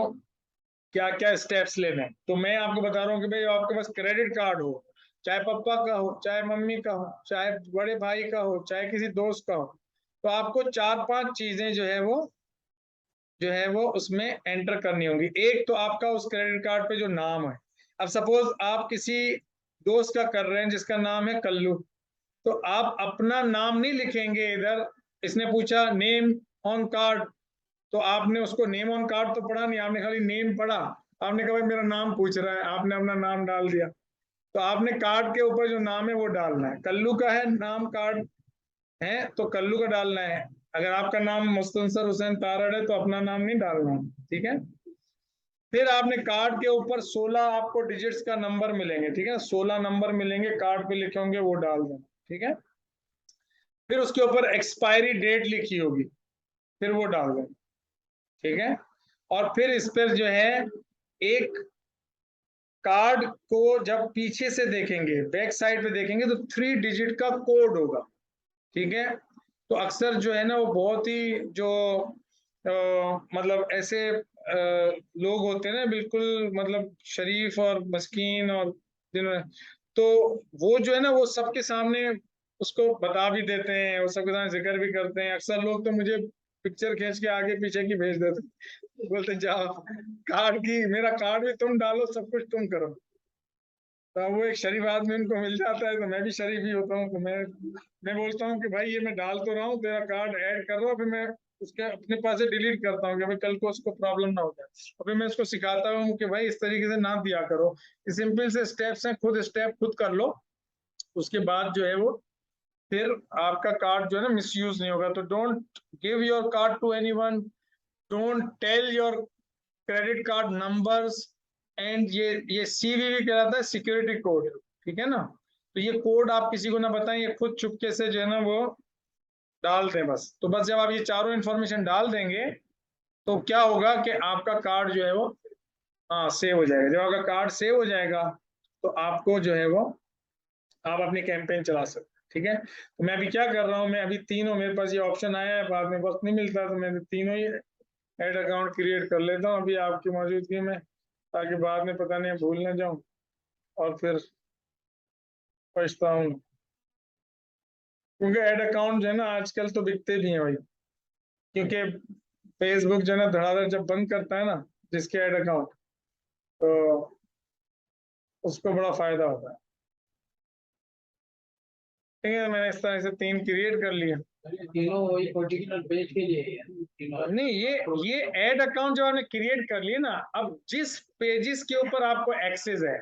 क्या क्या स्टेप्स लेने हैं। तो मैं आपको बता रहा हूँ कि भाई आपके पास क्रेडिट कार्ड हो, चाहे पापा का हो, चाहे मम्मी का हो, चाहे बड़े भाई का हो, चाहे किसी दोस्त का हो, तो आपको 4-5 चीजें जो है वो उसमें एंटर करनी होंगी। एक तो आपका उस क्रेडिट कार्ड पे जो नाम है। अब सपोज आप किसी दोस्त का कर रहे हैं जिसका नाम है कल्लू, तो आप अपना नाम नहीं लिखेंगे इधर। इसने पूछा नेम ऑन कार्ड, तो आपने उसको नेम ऑन कार्ड तो पढ़ा नहीं, आपने खाली नेम पढ़ा। आपने कहा भाई मेरा नाम पूछ रहा है, आपने अपना नाम डाल दिया। तो आपने कार्ड के ऊपर जो नाम है वो डालना है। कल्लू का है नाम, कार्ड है तो कल्लू का डालना है। अगर आपका नाम मुस्तंसर हुसैन तारड़ है तो अपना नाम नहीं डालना है, ठीक है। फिर आपने कार्ड के ऊपर 16 आपको डिजिट्स का नंबर मिलेंगे, ठीक है, 16 नंबर मिलेंगे कार्ड पे लिखे होंगे, वो डाल देना, ठीक है। फिर उसके ऊपर एक्सपायरी डेट लिखी होगी, फिर वो डाल देना, ठीक है। और फिर इस पर जो है एक कार्ड को जब पीछे से देखेंगे, बैक साइड पे देखेंगे, तो 3 डिजिट का कोड होगा, ठीक है। तो अक्सर जो है ना वो बहुत ही जो मतलब ऐसे लोग होते हैं ना, बिल्कुल मतलब शरीफ और मस्कीन और जिन्होंने, तो वो जो है ना वो सबके सामने उसको बता भी देते हैं और सबके सामने जिक्र भी करते हैं। अक्सर लोग तो मुझे पिक्चर खींच के आगे पीछे की भेज देते हैं, बोलते जाओ कार्ड की, मेरा कार्ड भी तुम डालो, सब कुछ तुम करो। तो वो एक शरीफ आदमी उनको मिल जाता है, तो मैं भी शरीफ ही होता हूँ, तो मैं बोलता हूँ कि भाई ये मैं डाल तो रहा हूँ, तेरा कार्ड ऐड कर रहा हूँ, फिर मैं उसके अपने पास से डिलीट करता हूँ कि भाई कल को उसको प्रॉब्लम ना हो जाए। और फिर मैं उसको सिखाता हूँ कि भाई इस तरीके से ना दिया करो, ये सिंपल से स्टेप्स हैं, खुद स्टेप खुद कर लो। उसके बाद जो है वो फिर आपका कार्ड जो है ना मिसयूज नहीं होगा। तो don't give your card to anyone, don't tell your credit card numbers, and ये सीवीवी कहलाता है, सिक्योरिटी कोड, ठीक है ना। तो ये कोड आप किसी को ना बताएं, ये खुद चुपके से जो है ना वो डाल दें बस। तो बस जब आप ये चारों इन्फॉर्मेशन डाल देंगे तो क्या होगा कि आपका कार्ड जो है वो हाँ सेव हो जाएगा। जब आपका कार्ड सेव हो जाएगा तो आपको जो है वो आप अपनी कैंपेन चला सकते हैं, ठीक है। तो मैं अभी क्या कर रहा हूँ, मैं अभी तीनों, मेरे पास ये ऑप्शन आया है, बाद में वक्त नहीं मिलता, तो मैं तीनों ही ऐड अकाउंट क्रिएट कर लेता हूँ अभी आपकी मौजूदगी में, ताकि बाद में पता नहीं भूल ना जाऊं और फिर पछताऊं। क्योंकि ऐड अकाउंट जो है ना आजकल तो बिकते भी हैं भाई, क्योंकि फेसबुक जो है ना धड़ाधड़ जब बंद करता है ना जिसके ऐड अकाउंट, तो उसको बड़ा फायदा होता है। ठीक है, मैंने इस तरह से 3 क्रिएट कर लिए। तीनों वही पर्टिकुलर पेज के लिए है तीनों। नहीं, ये ऐड अकाउंट जो आपने क्रिएट कर लिए ना, अब जिस पेजेस के ऊपर आपको एक्सेस है,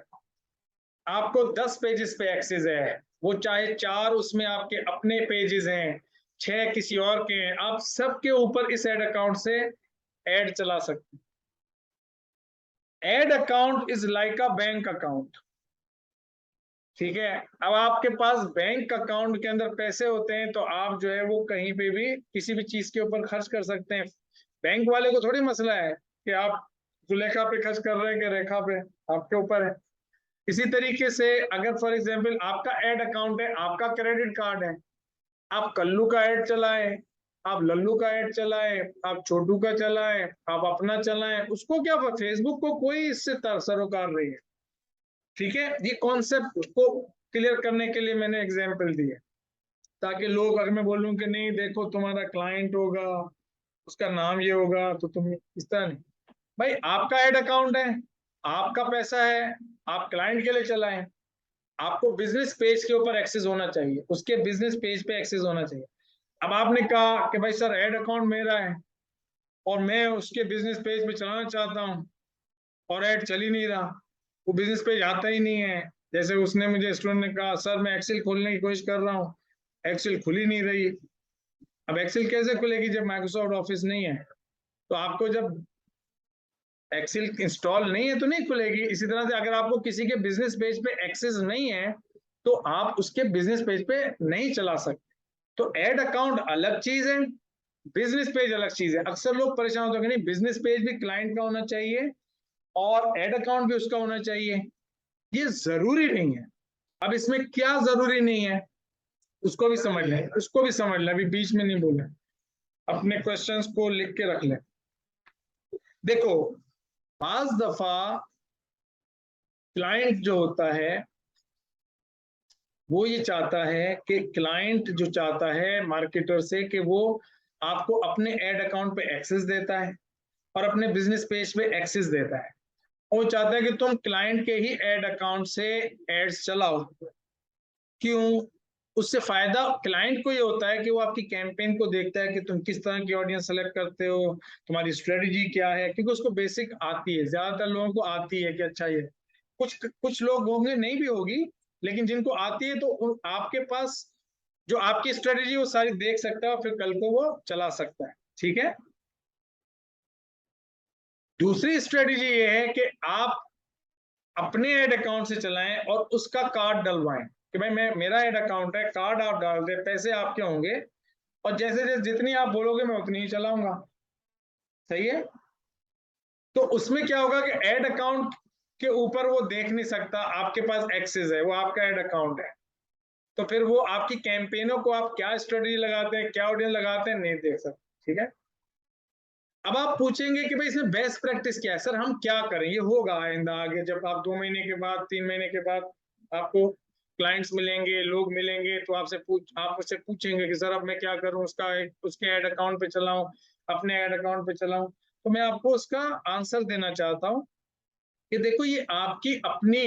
आपको 10 पेजेस पे एक्सेस है, वो चाहे 4 उसमें आपके अपने पेजेस हैं, 6 किसी और के हैं, आप सबके ऊपर इस ऐड अकाउंट से ऐड चला सकते हैं। Add account is like a bank account, ठीक है। अब आपके पास बैंक अकाउंट के अंदर पैसे होते हैं तो आप जो है वो कहीं पे भी किसी भी चीज के ऊपर खर्च कर सकते हैं। बैंक वाले को थोड़ी मसला है कि आप जुलेखा पे खर्च कर रहे हैं कि रेखा पे, आपके ऊपर है। इसी तरीके से अगर फॉर एग्जांपल आपका ऐड अकाउंट है, आपका क्रेडिट कार्ड है, आप कल्लू का ऐड चलाएं, आप लल्लू का ऐड चलाएं, आप छोटू का चलाएं, आप अपना चलाएं, उसको क्या, फेसबुक को कोई इससे सरोकार नहीं है, ठीक है। ये कॉन्सेप्ट को क्लियर करने के लिए मैंने एग्जाम्पल दिए, ताकि लोग, अगर मैं बोलूं कि नहीं देखो तुम्हारा क्लाइंट होगा, उसका नाम ये होगा, तो तुम इस तरह नहीं। भाई आपका ऐड अकाउंट है, आपका पैसा है, आप क्लाइंट के लिए चलाएं। आपको बिजनेस पेज के ऊपर एक्सेस होना चाहिए, उसके बिजनेस पेज पे एक्सेस होना चाहिए। अब आपने कहा कि भाई सर ऐड अकाउंट मेरा है और मैं उसके बिजनेस पेज पे चलाना चाहता हूँ और ऐड चल ही नहीं रहा, वो बिजनेस पेज आता ही नहीं है, जैसे उसने मुझे स्टूडेंट ने कहा सर मैं एक्सेल खोलने की कोशिश कर रहा हूँ, एक्सेल खुल ही नहीं रही। अब एक्सेल कैसे खुलेगी जब माइक्रोसॉफ्ट ऑफिस नहीं है? तो आपको जब एक्सेल इंस्टॉल नहीं है तो नहीं खुलेगी। इसी तरह से अगर आपको किसी के बिजनेस पेज पे एक्सेस नहीं है तो आप उसके बिजनेस पेज पे नहीं चला सकते। तो एड अकाउंट अलग चीज है, बिजनेस पेज अलग चीज है। अक्सर लोग परेशान होते हैं कि नहीं बिजनेस पेज भी क्लाइंट का होना चाहिए और एड अकाउंट भी उसका होना चाहिए। ये जरूरी नहीं है। अब इसमें क्या जरूरी नहीं है उसको भी समझ लें, उसको भी समझ लें, अभी बीच में नहीं बोले, अपने क्वेश्चंस को लिख के रख लें। देखो, पांच दफा क्लाइंट जो होता है वो ये चाहता है कि क्लाइंट जो चाहता है मार्केटर से कि वो आपको अपने एड अकाउंट पे एक्सेस देता है और अपने बिजनेस पेज पे एक्सेस देता है। वो चाहता है कि तुम क्लाइंट के ही एड अकाउंट से एड्स चलाओ। क्यों? उससे फायदा क्लाइंट को ये होता है कि वो आपकी कैंपेन को देखता है कि तुम किस तरह की ऑडियंस सेलेक्ट करते हो, तुम्हारी स्ट्रेटजी क्या है, क्योंकि उसको बेसिक आती है। ज्यादातर लोगों को आती है कि अच्छा ये, कुछ कुछ लोग होंगे नहीं भी होगी, लेकिन जिनको आती है तो आपके पास जो आपकी स्ट्रेटजी वो सारी देख सकता है और फिर कल को वो चला सकता है। ठीक है। दूसरी स्ट्रेटजी ये है कि आप अपने एड अकाउंट से चलाएं और उसका कार्ड डलवाएं कि भाई मैं, मेरा एड अकाउंट है, कार्ड आप डाल दे, पैसे आपके होंगे और जैसे जैसे जितनी आप बोलोगे मैं उतनी ही चलाऊंगा। सही है। तो उसमें क्या होगा कि एड अकाउंट के ऊपर वो देख नहीं सकता, आपके पास एक्सेस है, वो आपका एड अकाउंट है। तो फिर वो आपकी कैंपेनों को आप क्या स्ट्रेटजी लगाते हैं, क्या ऑडियंस लगाते हैं, नहीं देख सकते। ठीक है। अब आप पूछेंगे कि भाई इसमें बेस्ट प्रैक्टिस क्या है, सर हम क्या करें? ये होगा आइंदा आगे जब आप 2 महीने के बाद 3 महीने के बाद आपको क्लाइंट्स मिलेंगे, लोग मिलेंगे, तो आप मुझसे पूछेंगे कि सर अब मैं क्या करूं, उसके एड अकाउंट पे चलाऊं, अपने एड अकाउंट पे चलाऊं। तो मैं आपको उसका आंसर देना चाहता हूं कि देखो ये आपकी अपनी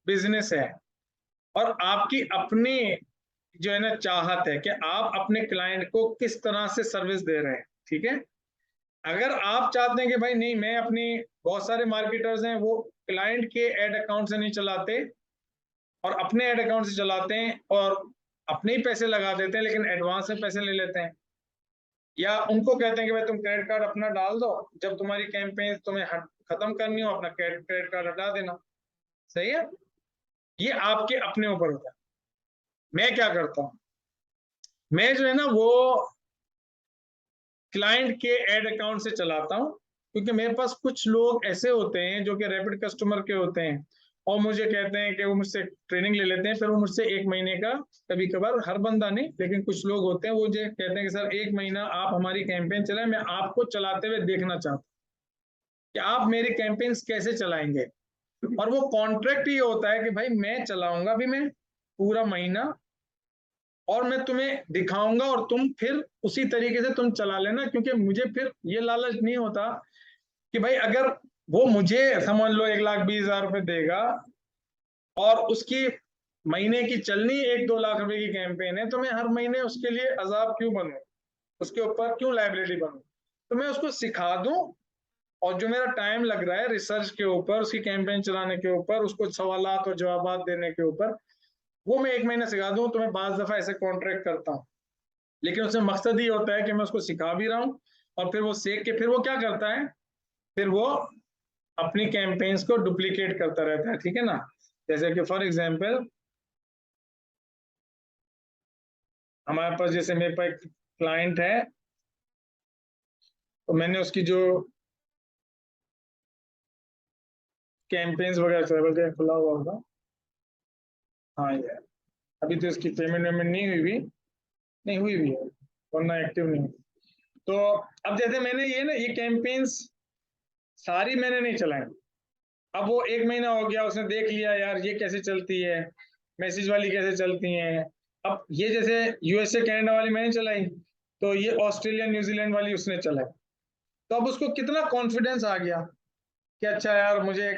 बिजनेस है और आपकी अपनी जो है ना चाहत है कि आप अपने क्लाइंट को किस तरह से सर्विस दे रहे हैं। ठीक है। अगर आप चाहते हैं कि भाई नहीं, मैं अपनी, बहुत सारे मार्केटर्स हैं वो क्लाइंट के एड अकाउंट से नहीं चलाते और अपने एड अकाउंट से चलाते हैं और अपने ही पैसे लगा देते हैं लेकिन एडवांस में पैसे ले लेते हैं, या उनको कहते हैं कि भाई तुम क्रेडिट कार्ड अपना डाल दो, जब तुम्हारी कैंपेन तुम्हें खत्म करनी हो अपना क्रेडिट कार्ड हटा देना। सही है। ये आपके अपने ऊपर होता है। मैं क्या करता हूं, मैं जो है ना वो क्लाइंट के एड अकाउंट से चलाता हूं, क्योंकि मेरे पास कुछ लोग ऐसे होते हैं जो कि रैपिड कस्टमर के होते हैं और मुझे कहते हैं कि वो मुझसे ट्रेनिंग ले लेते हैं, फिर वो मुझसे 1 महीने का, कभी कभार, हर बंदा नहीं लेकिन कुछ लोग होते हैं वो जो कहते हैं कि सर 1 महीना आप हमारी कैंपेन चलाएं, मैं आपको चलाते हुए देखना चाहता हूँ कि आप मेरी कैंपेन्स कैसे चलाएंगे। और वो कॉन्ट्रैक्ट ये होता है कि भाई मैं चलाऊंगा भी, मैं पूरा महीना, और मैं तुम्हें दिखाऊंगा और तुम फिर उसी तरीके से तुम चला लेना, क्योंकि मुझे फिर ये लालच नहीं होता कि भाई अगर वो मुझे समझ लो 1,20,000 रुपए देगा और उसकी महीने की चलनी 1-2 लाख रुपए की कैंपेन है, तो मैं हर महीने उसके लिए अजाब क्यों बनूं, उसके ऊपर क्यों लाइबिलिटी बनूं? तो मैं उसको सिखा दूं और जो मेरा टाइम लग रहा है रिसर्च के ऊपर, उसकी कैंपेन चलाने के ऊपर, उसको सवालात और जवाब देने के ऊपर, वो मैं 1 महीना सिखा दूं। तो मैं 5 दफा ऐसे कॉन्ट्रैक्ट करता हूँ, लेकिन उसमें मकसद ये होता है कि मैं उसको सिखा भी रहा हूँ और फिर वो सीख के फिर वो क्या करता है, फिर वो अपनी कैंपेन्स को डुप्लीकेट करता रहता है। ठीक है ना। जैसे कि फॉर एग्जांपल हमारे पास, जैसे मेरे पास एक क्लाइंट है, तो मैंने उसकी जो कैंपेन्स वगैरह चल रहे थे, खुला हुआ होगा, हाँ यार, अभी तो इसकी पेमेंट वेमेंट नहीं हुई भी, नहीं हुई भी है वरना एक्टिव नहीं। तो अब जैसे मैंने ये ना ये कैंपेन्स सारी मैंने नहीं चलाई, अब वो 1 महीना हो गया, उसने देख लिया यार ये कैसे चलती है, मैसेज वाली कैसे चलती है। अब ये जैसे यूएसए कनाडा वाली मैंने चलाई, तो ये ऑस्ट्रेलिया न्यूजीलैंड वाली उसने चलाई। तो अब उसको कितना कॉन्फिडेंस आ गया कि अच्छा यार मुझे,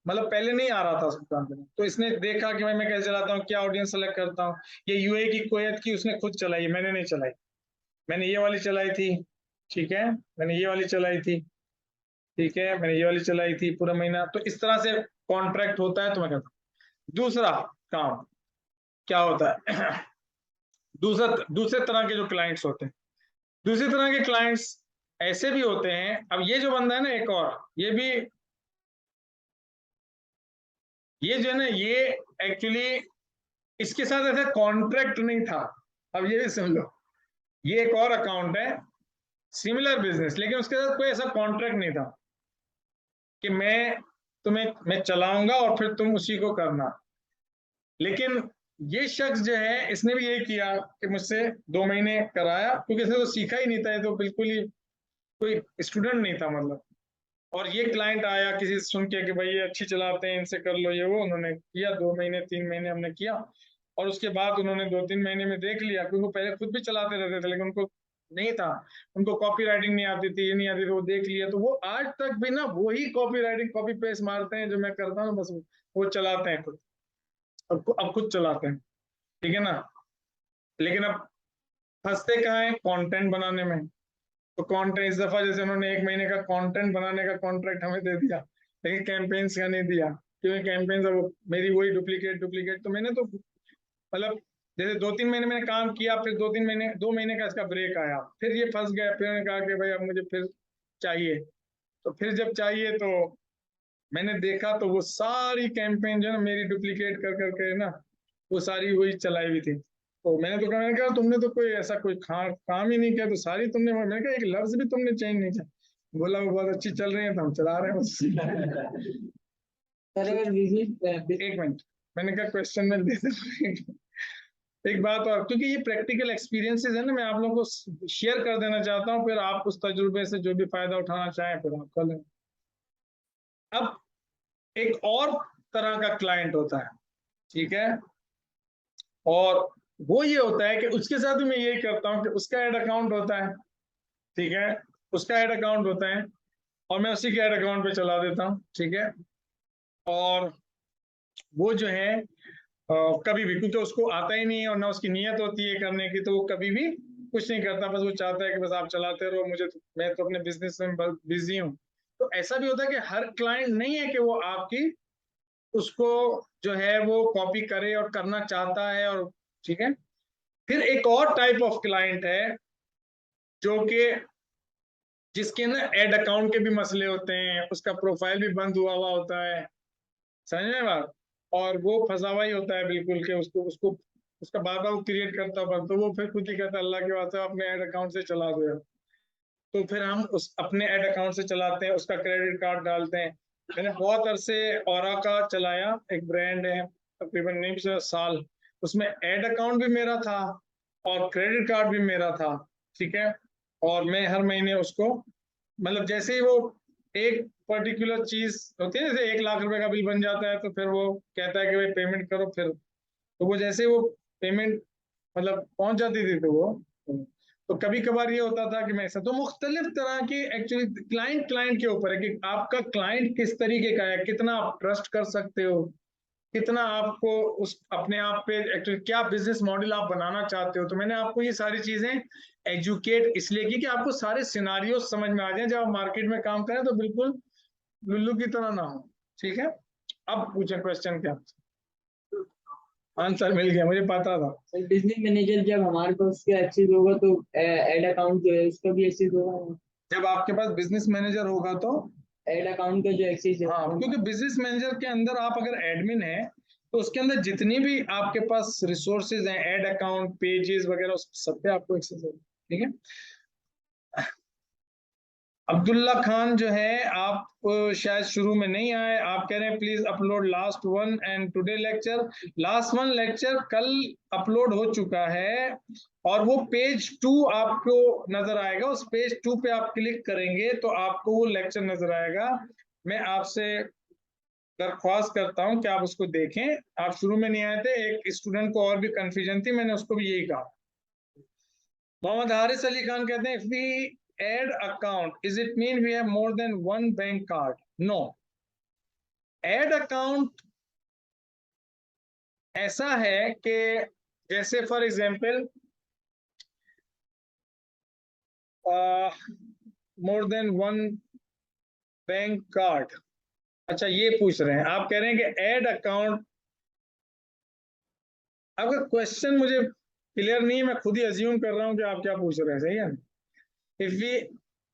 मतलब पहले नहीं आ रहा था उसको कॉन्फिडेंस, तो इसने देखा कि भाई मैं कैसे चलाता हूँ, क्या ऑडियंस सेलेक्ट करता हूँ। ये यूए की कुवैत की उसने खुद चलाई, मैंने नहीं चलाई, मैंने ये वाली चलाई थी। ठीक है। मैंने ये वाली चलाई थी। ठीक है। मैंने ये वाली चलाई थी पूरा महीना। तो इस तरह से कॉन्ट्रैक्ट होता है, तो मैं कहता हूँ दूसरा काम क्या होता है? दूसरे तरह के जो क्लाइंट्स होते हैं, दूसरी तरह के क्लाइंट्स ऐसे भी होते हैं। अब ये जो बंदा है ना, एक और ये जो है ना, ये एक्चुअली इसके साथ ऐसा कॉन्ट्रैक्ट नहीं था। अब ये भी सुन लो, ये एक और अकाउंट है, सिमिलर बिजनेस, लेकिन उसके साथ कोई ऐसा कॉन्ट्रैक्ट नहीं था कि मैं चलाऊंगा और फिर तुम उसी को करना। लेकिन ये शख्स जो है, इसने भी यही किया कि मुझसे 2 महीने कराया, क्योंकि इसने तो सीखा ही नहीं था, ये तो बिल्कुल ही कोई स्टूडेंट नहीं था मतलब। और ये क्लाइंट आया किसी से सुन के कि भाई ये अच्छी चलाते हैं, इनसे कर लो ये वो, उन्होंने किया, 2 महीने 3 महीने हमने किया। और उसके बाद उन्होंने 2-3 महीने में देख लिया, क्योंकि वो पहले खुद भी चलाते रहते थे, लेकिन उनको नहीं था, उनको कॉपी राइटिंग नहीं आती थी, ये नहीं आती थी, वो देख लिया। तो वो आज तक भी ना वही कॉपी राइटिंग, कॉपी पेस्ट मारते हैं जो मैं करता हूँ, बस वो चलाते हैं खुद। अब खुद चलाते हैं, ठीक है ना। लेकिन अब फंसते कहाँ है? कंटेंट बनाने में। तो कंटेंट इस दफा जैसे उन्होंने 1 महीने का कंटेंट बनाने का कॉन्ट्रैक्ट हमें दे दिया, लेकिन कैंपेन्स का नहीं दिया, क्योंकि कैंपेन्स अब मेरी वही डुप्लीकेट डुप्लीकेट। तो मैंने तो मतलब जैसे 2-3 महीने मैंने काम किया, फिर 2 महीने का इसका ब्रेक आया, फिर ये फंस गया, फिर मैंने कहा कि भाई अब मुझे फिर चाहिए। तो फिर जब चाहिए तो मैंने देखा तो वो सारी कैंपेन जो है ना मेरी डुप्लीकेट कर करके ना, वो सारी वही चलाई हुई थी। तो मैंने कहा तुमने तो कोई ऐसा कोई काम ही नहीं किया, तो सारी तुमने, मैंने कहा एक लफ्ज भी तुमने चेंज नहीं किया। बोला वो बहुत अच्छी चल रही है तो हम चला रहे हैं बस। सर अगर बिजनेस एक मिनट, मैंने कहा क्वेश्चन में दे दो। एक बात और, क्योंकि ये प्रैक्टिकल एक्सपीरियंसेस है ना, मैं आप लोगों को शेयर कर देना चाहता हूँ, फिर आप उस तजुर्बे से जो भी फायदा उठाना चाहें फिर आप कर लें। अब एक और तरह का क्लाइंट होता है, ठीक है, और वो ये होता है कि उसके साथ भी मैं यही करता हूँ कि उसका ऐड अकाउंट होता है, ठीक है, उसका ऐड अकाउंट होता है, और मैं उसी के ऐड अकाउंट पे चला देता हूँ, ठीक है। और वो जो है कभी भी, क्योंकि उसको आता ही नहीं है और ना उसकी नीयत होती है करने की, तो वो कभी भी कुछ नहीं करता, बस वो चाहता है कि बस आप चलाते रहो, मैं तो अपने बिजनेस में बिजी हूँ। तो ऐसा भी होता है कि हर क्लाइंट नहीं है कि वो आपकी उसको जो है वो कॉपी करे और करना चाहता है, और ठीक है। फिर एक और टाइप ऑफ क्लाइंट है जो कि जिसके ना एड अकाउंट के भी मसले होते हैं, उसका प्रोफाइल भी बंद हुआ हुआ होता है, समझ में बात। और वो फंसा हुआ ही होता है बिल्कुल, के उसको उसको उसका बार बार वो क्रिएट करता हुआ, तो वो फिर खुद ही कहता है अल्लाह के वास्ते अपने ऐड अकाउंट से चला दो यार। तो फिर हम उस अपने ऐड अकाउंट से चलाते हैं, उसका क्रेडिट कार्ड डालते हैं। मैंने बहुत अरसे औरा का चलाया, एक ब्रांड है, तकरीबन नहीं पिछले साल, उसमें ऐड अकाउंट भी मेरा था और क्रेडिट कार्ड भी मेरा था, ठीक है। और मैं हर महीने उसको, मतलब जैसे ही वो एक पर्टिकुलर चीज होती है, जैसे 1 लाख रुपए का बिल बन जाता है, तो फिर वो कहता है कि भाई पेमेंट करो, फिर तो वो जैसे वो पेमेंट मतलब पहुंच जाती थी, तो वो तो कभी कभार ये होता था कि मैं ऐसा, तो मुख्तलिफ तरह की एक्चुअली क्लाइंट क्लाइंट के ऊपर है कि आपका क्लाइंट किस तरीके का है, कितना आप ट्रस्ट कर सकते हो, कितना आपको उस अपने आप पे एक्चुअली क्या बिजनेस मॉडल आप बनाना चाहते हो। तो मैंने आपको ये सारी चीजें एजुकेट इसलिए की कि आपको सारे सिनारियो समझ में आ जाए, जब आप मार्केट में काम करें तो बिल्कुल लुल्लू की तरह ना हो, ठीक है। अब पूछे क्वेश्चन क्या, आंसर मिल गया, मुझे पता था। बिजनेस मैनेजर जब हमारे पास उसका एक्सेस होगा तो एड अकाउंट जो है उसका भी एक्सेस होगा। जब आपके पास बिजनेस मैनेजर होगा तो एड अकाउंट का जो एक्सेस है, हाँ, क्योंकि बिजनेस मैनेजर के अंदर आप अगर एडमिन है तो उसके अंदर जितनी भी आपके पास रिसोर्सेज हैं, एड अकाउंट पेजेस वगैरह, उस सब पे आपको एक्सेस है, ठीक है। अब्दुल्ला खान जो है, आप शायद शुरू में नहीं आए, आप कह रहे हैं please upload last one and today lecture. Last one lecture कल अपलोड हो चुका है, और वो पेज 2 आपको नजर आएगा, उस पेज 2 पे आप क्लिक करेंगे तो आपको वो लेक्चर नजर आएगा। मैं आपसे दरख्वास्त करता हूं कि आप उसको देखें, आप शुरू में नहीं आए थे, एक स्टूडेंट को और भी कंफ्यूजन थी, मैंने उसको भी यही कहा। मोहम्मद हारिस अली खान कहते हैं, if we add account is it mean we have more than one bank card? No, ad account ऐसा है कि जैसे for example more than one bank card, अच्छा ये पूछ रहे हैं, आप कह रहे हैं कि एड अकाउंट आपका क्वेश्चन मुझे क्लियर नहीं है, मैं खुद ही अज्यूम कर रहा हूँ कि आप क्या पूछ रहे हैं, सही है। If we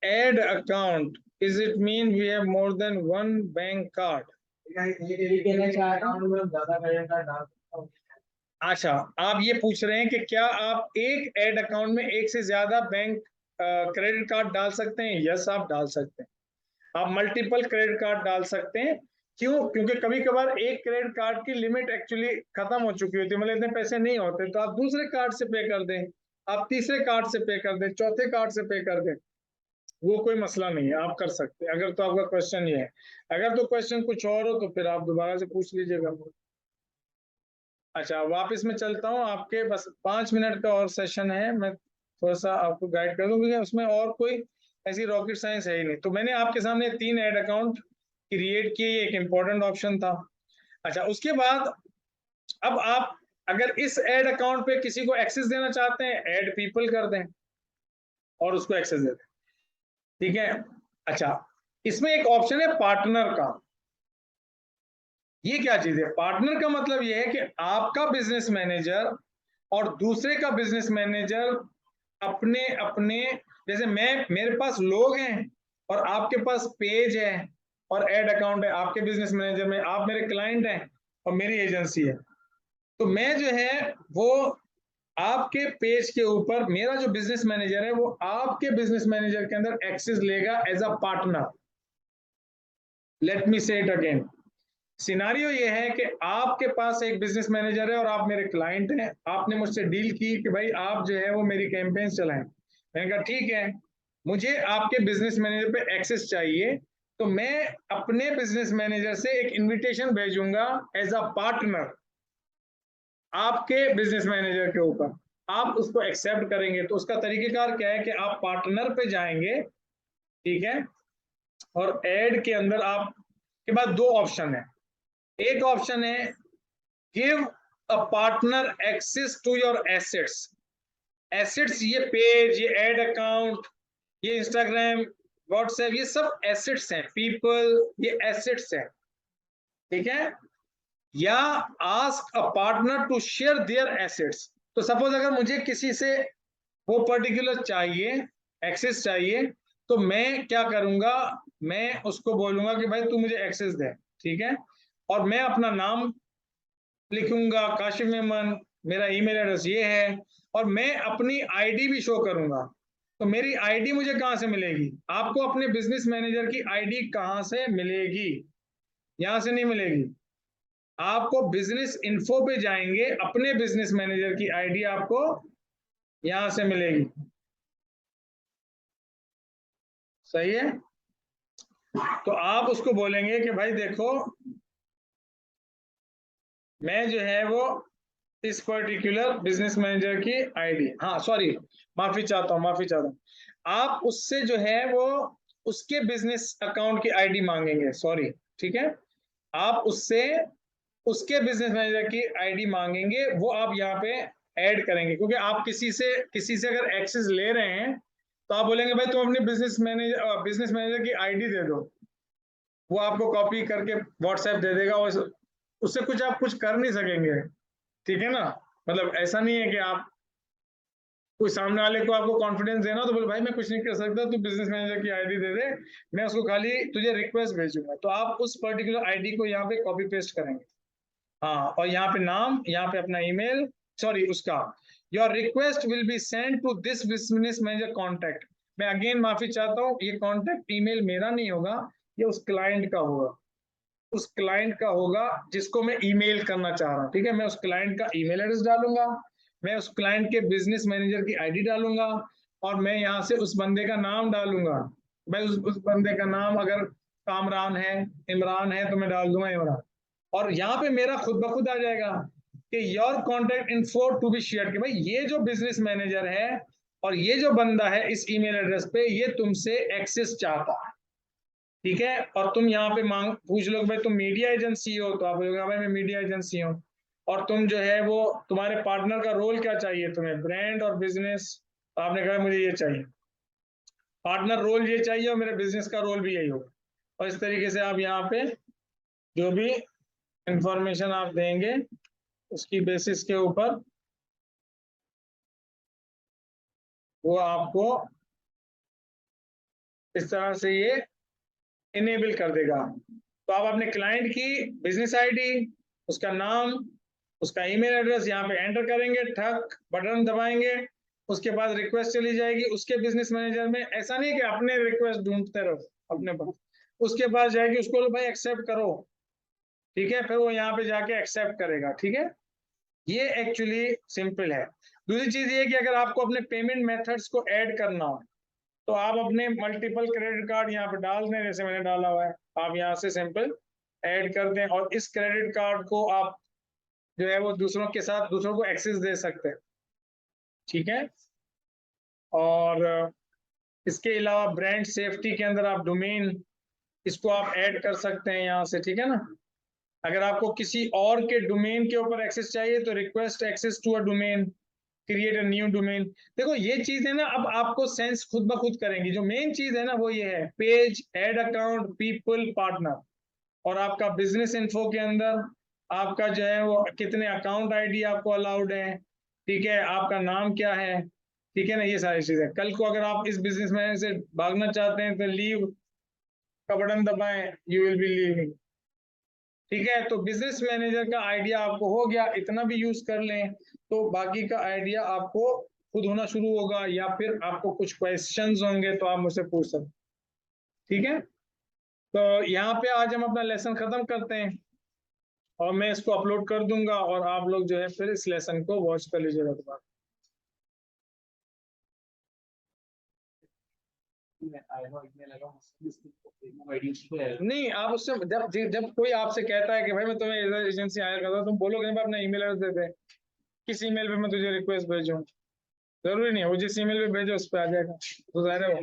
add account, is it mean we have more than one bank card? अच्छा, आप ये पूछ रहे हैं कि क्या आप एक एड अकाउंट में एक से ज्यादा बैंक क्रेडिट कार्ड डाल सकते हैं? यस, आप डाल सकते हैं। आप मल्टीपल क्रेडिट कार्ड डाल सकते हैं। क्यों? क्योंकि कभी कभार एक क्रेडिट कार्ड की लिमिट एक्चुअली खत्म हो चुकी होती है, मतलब इतने पैसे नहीं होते, तो आप दूसरे कार्ड से पे कर दें, आप तीसरे कार्ड से पे कर दें, चौथे कार्ड से पे कर दें, वो कोई मसला नहीं है, आप कर सकते हैं। अगर तो आपका क्वेश्चन ये है, अगर तो क्वेश्चन कुछ और हो तो फिर आप दोबारा से पूछ लीजिएगा। अच्छा, वापस मैं चलता हूँ, आपके बस 5 मिनट का और सेशन है, मैं थोड़ा सा आपको गाइड कर दूं, क्योंकि उसमें और कोई ऐसी रॉकेट साइंस है ही नहीं। तो मैंने आपके सामने 3 ऐड अकाउंट क्रिएट किए, एक इंपॉर्टेंट ऑप्शन था। अच्छा, उसके बाद अब आप अगर इस ऐड अकाउंट पे किसी को एक्सेस देना चाहते हैं, ऐड पीपल कर दें और उसको एक्सेस दे दें, ठीक है। अच्छा, इसमें एक ऑप्शन है पार्टनर का। ये क्या चीज है? पार्टनर का मतलब ये है कि आपका बिजनेस मैनेजर और दूसरे का बिजनेस मैनेजर अपने अपने, जैसे मेरे पास लोग हैं और आपके पास पेज है और एड अकाउंट है, आपके बिजनेस मैनेजर में आप मेरे क्लाइंट हैं और मेरी एजेंसी है, तो मैं जो है वो आपके पेज के ऊपर मेरा जो बिजनेस मैनेजर है वो आपके बिजनेस मैनेजर के अंदर एक्सेस लेगा as a partner. Let me say it again. Scenario ये है कि आपके पास एक बिजनेस मैनेजर है और आप मेरे क्लाइंट हैं, आपने मुझसे डील की कि भाई आप जो है वो मेरी कैंपेन चलाएं। मैंने कहा ठीक है, मुझे आपके बिजनेस मैनेजर पे एक्सेस चाहिए, तो मैं अपने बिजनेस मैनेजर से एक इनविटेशन भेजूंगा एज अ पार्टनर आपके बिजनेस मैनेजर के ऊपर, आप उसको एक्सेप्ट करेंगे। तो उसका तरीकेकार क्या है कि आप पार्टनर पे जाएंगे, ठीक है, और एड के अंदर आप के बाद 2 ऑप्शन है। एक ऑप्शन है give a partner access to your assets. Assets ये पेज, ये एड अकाउंट, ये इंस्टाग्राम, व्हाट्सएप, ये सब एसेट्स हैं, पीपल ये एसेट्स हैं, ठीक है। या ask a partner to share their assets. तो सपोज अगर मुझे किसी से वो पर्टिकुलर चाहिए, एक्सेस चाहिए, तो मैं क्या करूंगा, मैं उसको बोलूंगा कि भाई तू मुझे एक्सेस दे, ठीक है, और मैं अपना नाम लिखूंगा काशिफ मेमन, मेरा ईमेल एड्रेस ये है, और मैं अपनी आईडी भी शो करूंगा। तो मेरी आईडी मुझे कहां से मिलेगी? आपको अपने बिजनेस मैनेजर की आईडी कहां से मिलेगी? यहां से नहीं मिलेगी, आपको बिजनेस इन्फो पे जाएंगे, अपने बिजनेस मैनेजर की आईडी आपको यहां से मिलेगी, सही है। तो आप उसको बोलेंगे कि भाई देखो, मैं जो है वो इस पर्टिकुलर बिजनेस मैनेजर की आईडी, हाँ सॉरी, माफी चाहता हूँ, आप उससे जो है वो उसके बिजनेस अकाउंट की आईडी मांगेंगे, सॉरी, ठीक है। आप उससे उसके बिजनेस मैनेजर की आईडी मांगेंगे, वो आप यहाँ पे ऐड करेंगे, क्योंकि आप किसी से अगर एक्सेस ले रहे हैं तो आप बोलेंगे भाई तुम अपने बिजनेस मैनेजर की आईडी दे दो, वो आपको कॉपी करके व्हाट्सएप दे देगा, और उससे कुछ आप कुछ कर नहीं सकेंगे, ठीक है ना। मतलब ऐसा नहीं है कि आप कोई सामने वाले को आपको कॉन्फिडेंस देना तो बोले भाई मैं कुछ नहीं कर सकता, तू बिजनेस मैनेजर की आईडी दे दे, मैं उसको खाली तुझे रिक्वेस्ट भेजूंगा। तो आप उस पर्टिकुलर आईडी को यहाँ पे कॉपी पेस्ट करेंगे, हाँ, और यहाँ पे नाम, यहाँ पे अपना ईमेल, सॉरी उसका, your request will be send to this business manager contact. मैं अगेन माफी चाहता हूँ, ये कॉन्टैक्ट ईमेल मेरा नहीं होगा, ये उस क्लाइंट का होगा, उस क्लाइंट का होगा जिसको मैं ईमेल करना चाह रहा हूँ, ठीक है। मैं उस क्लाइंट का ईमेल एड्रेस डालूंगा, मैं उस क्लाइंट के बिजनेस मैनेजर की आईडी डालूंगा, और मैं यहाँ से उस बंदे का नाम डालूंगा। मैं उस बंदे का नाम अगर कामरान है, इमरान है, तो मैं डाल दूंगा इमरान, और यहाँ पे मेरा खुद ब खुद आ जाएगा कि your contact info to be share, कि भाई ये जो बिजनेस मैनेजर है और ये जो बंदा है इस ईमेल एड्रेस पे, ये तुमसे एक्सेस चाहता है, ठीक है। और तुम यहाँ पे मांग पूछ लो भाई तुम मीडिया एजेंसी हो, तो आप बोलोगे भाई मैं मीडिया एजेंसी हूँ, और तुम जो है वो तुम्हारे पार्टनर का रोल क्या चाहिए तुम्हें, ब्रांड और बिजनेस, तो आपने कहा मुझे ये चाहिए, पार्टनर रोल ये चाहिए और मेरे बिजनेस का रोल भी यही होगा। और इस तरीके से आप यहाँ पे जो भी इंफॉर्मेशन आप देंगे उसकी बेसिस के ऊपर वो आपको इस तरह से ये इनेबल कर देगा। तो आप अपने क्लाइंट की बिजनेस आईडी, उसका नाम, उसका ईमेल एड्रेस यहाँ पे एंटर करेंगे, ठक बटन दबाएंगे, उसके बाद रिक्वेस्ट चली जाएगी उसके बिजनेस मैनेजर में। ऐसा नहीं कि अपने रिक्वेस्ट ढूंढते रहो अपने पास, उसके पास जाएगी, उसको भाई एक्सेप्ट करो, ठीक है, फिर वो यहाँ पे जाके एक्सेप्ट करेगा, ठीक है। ये एक्चुअली सिंपल है। दूसरी चीज ये कि अगर आपको अपने पेमेंट मेथड्स को ऐड करना हो तो आप अपने मल्टीपल क्रेडिट कार्ड यहाँ पे डाल दें, जैसे मैंने डाला हुआ है, आप यहाँ से सिंपल ऐड कर दें और इस क्रेडिट कार्ड को आप जो है वो दूसरों के साथ दूसरों को एक्सेस दे सकते हैं, ठीक है। और इसके अलावा ब्रांड सेफ्टी के अंदर आप डोमेन, इसको आप ऐड कर सकते हैं यहाँ से, ठीक है ना। अगर आपको किसी और के डोमेन के ऊपर एक्सेस चाहिए तो request access to a domain, create a new domain. देखो ये चीज है ना, अब आपको सेंस खुद ब खुद करेंगी। जो मेन चीज है ना वो ये है, page, add account, people, partner, और आपका बिजनेस इन्फो के अंदर आपका जो है वो कितने अकाउंट आईडी आपको अलाउड है, ठीक है, आपका नाम क्या है, ठीक है ना, ये सारी चीजें। कल को अगर आप इस बिजनेसमैन से भागना चाहते हैं तो लीव का बटन दबाएं, यू विल बी लीविंग, ठीक है। तो बिजनेस मैनेजर का आइडिया आपको हो गया, इतना भी यूज कर लें तो बाकी का आइडिया आपको खुद होना शुरू होगा, या फिर आपको कुछ क्वेश्चंस होंगे तो आप मुझसे पूछ सकते, ठीक है। तो यहाँ पे आज हम अपना लेसन खत्म करते हैं और मैं इसको अपलोड कर दूंगा और आप लोग जो है फिर इस लेसन को वॉच कर लीजिएगा दोबारा। नहीं, आप उससे जब जब कोई आपसे कहता है कि भाई मैं तुम्हें एजेंसी हायर करता हूँ, तुम बोलोगे ना अपना ईमेल एड्रेस दे दे, किस ईमेल पे मैं तुझे रिक्वेस्ट भेजूं। जरूरी नहीं है, वो जिस ईमेल पे भेजो उस पर आ जाएगा, तो जाहिर है वो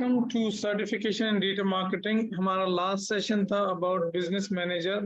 welcome to certification in digital marketing. हमारा लास्ट सेशन था अबाउट बिजनेस मैनेजर।